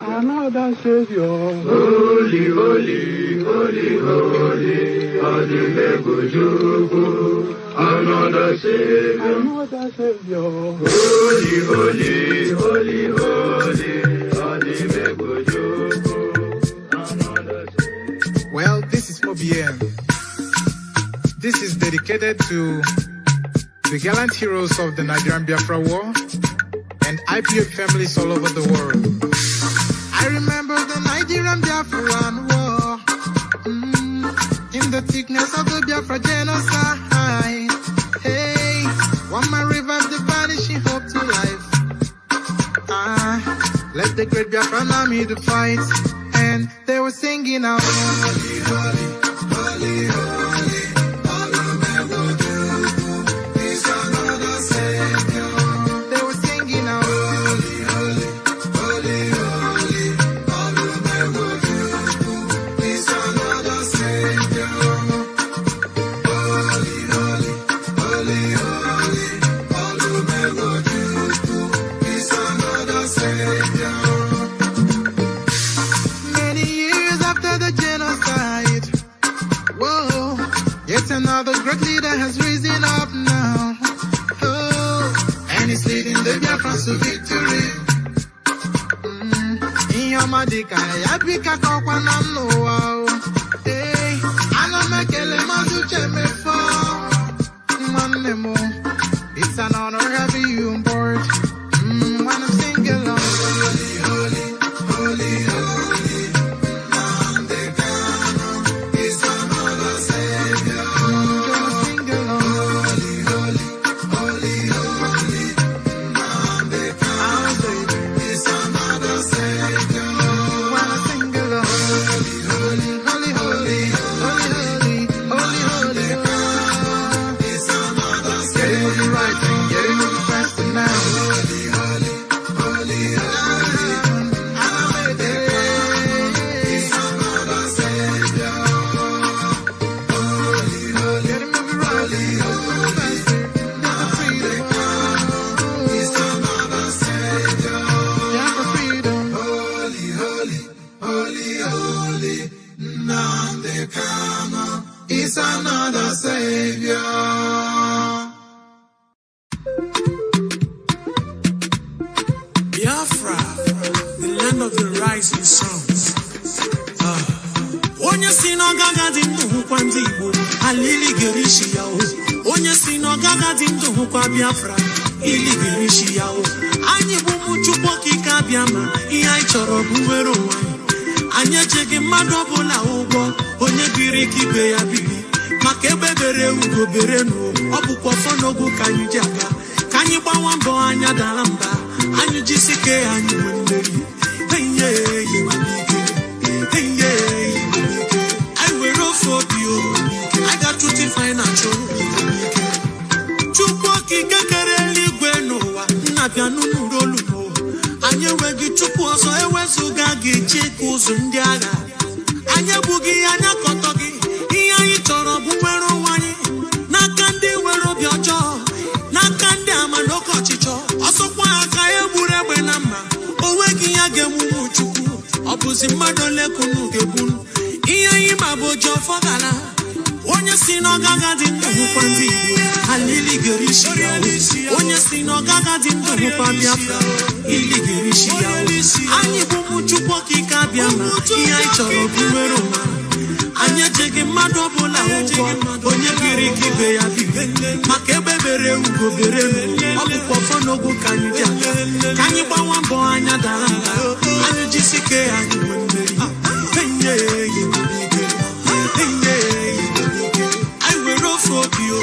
Another Savior, holy, holy, holy, holy, Adimebujuku. Another Savior, holy, holy, holy, holy, Adimebujuku. Another Savior. Well, this is OBM. This is dedicated to the gallant heroes of the Nigerian Biafra War and IPO families all over the world. I remember the Nigerian Biafran war, in the thickness of the Biafra genocide. Hey, one man revived the vanishing hope to life. Let the great Biafran army to fight, and they were singing out, holy, holy, holy, holy, Momodu is another savior. They were singing out, holy, holy, holy, holy. Another great leader has risen up now. Oh, and he's leading the Biafrans to victory. Inyamadika, Yabika Kokwanam Noao. Hey, Anamakele Mazuche Mefo. Manemo, it's an honor having you on board. Wanna sing along. Holy, holy, holy, holy. It's another Savior. Biafra, the land of the rising suns. Onye si no gaga di mu kwanzi Igbo, alili gerishi ya o. Onye si no no gaga dindo hukwa Biafra ili girishi yao anyị bụ mụchukwu okike abịama ihe anyị chọrọ bụ nwere onwe anyị echeghị mmadụ ọbụla ụgwọ onye biri ka ibe ya biri maka ebe bere ugo bere n'o ọ bụkwa ọfọ n'ogu ka anyị ji aga ka anyị gbawa mbọ anya dara mba anyị jisike anyị nwe mmeri I were off for you. I got to define a show. Chukwaki Gakareli Gwenoa, Napiano Rolumo. And you were good to pause, I was so gaggy, Chicos and Diana. And your boogie and your kotogi. Here you turn up Bumero Wani. Nakandi were of your jaw. Nakandi Amanoko Chicho. Also, why I would have been a man. Oweki Agamu Chuku. Opposite Madole Kunugebun. Iya mabojo fogala onye si no gaga di ndukwa ndi alili gerishi onye si no gaga di ndukwa Biafra ili gerishi anyị bụ mụchukwu okike abịama ihe anyị chọrọ bụ nwere onwe anyị echeghị mmadụ ọbụla ụgwọ onye biri ka ibe ya biri maka ebe bere ugo bere ọ bụkwa ọfọ n'ogu ka anyị ji aga ka anyị gbawa mbọ anya dara mba anyị jisike anyị nwe mmeri I will roll for you.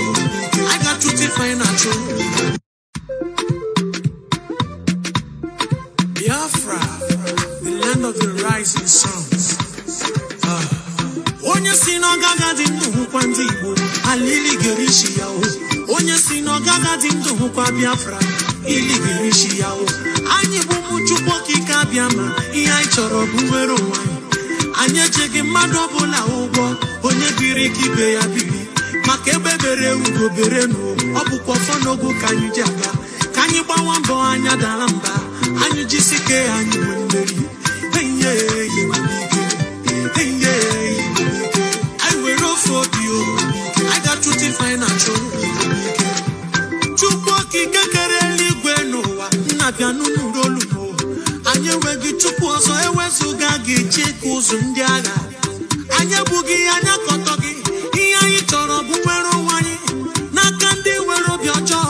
I got to define a show. Biafra, the land of the rising suns. Onye si no gaga di ndukwa ndi Igbo, alili gerishi yao. Onye si no gaga di ndukwa Biafra, ili gerishi yao. Anyị bụ mụchukwu okike abịama, ihe anyị chọrọ bụ nwere onwe anyị echeghị mmadụ ọbụla ụgwọ onye biri ka ibe ya biri maka ebe bere ugo bere n'o ọ bụkwa ọfọ n'ogu ka anyị ji aga ka anyị gbawa mbọ anya dara mba anyị jisike anyị nwe mmeri I were off for you. I got to define a show. Chukwu okike kere eluigwe n'ụwa nnabịa n'ụlọ olumo anyị enweghị chukwu ọzọ ewezuga gị chịkụ ụzụ ndị agha anyị ebughị anya kọtọ gị ihe anyị chọrọ bụ nwere onwe anyị n'aka ndị nwere obi ọjọọ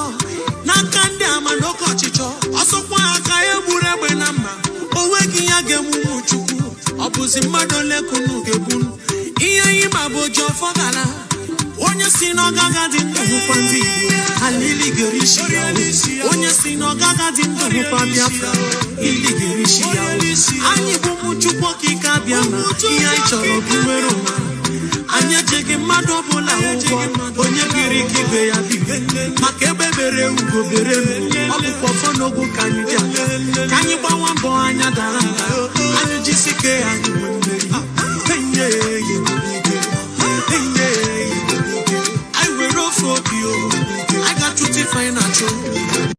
n'aka ndị ama n'oke ọchịchọ ọsọkwa aka egburu egbe na mma onweghị ya ga-emume chukwu ọ bụzi mmadụ ole kunu ga-ebunu ihe anyị ma bụ oji ọfọ gara onye si n'ọgaga dị ndụ hụkwa ndị Igbo alili gerishi onye si n'ọgaga dị ndụ hụkwa Biafra ili gerishi anyị bụ mụchukwu okike abịama ihe anyị chọrọ bụ nwere onwe anyị echeghị mmadụ ọbụla ụgwọ onye biri ka ibe ya biri maka ebe bere ugo bere ọ bụkwa ọfọ n'ogu ka anyị ji aga ka anyị gbawa mbọ anya dara mba anyị jisike anyị nwe mmeri I will roll for you. I got to define a show.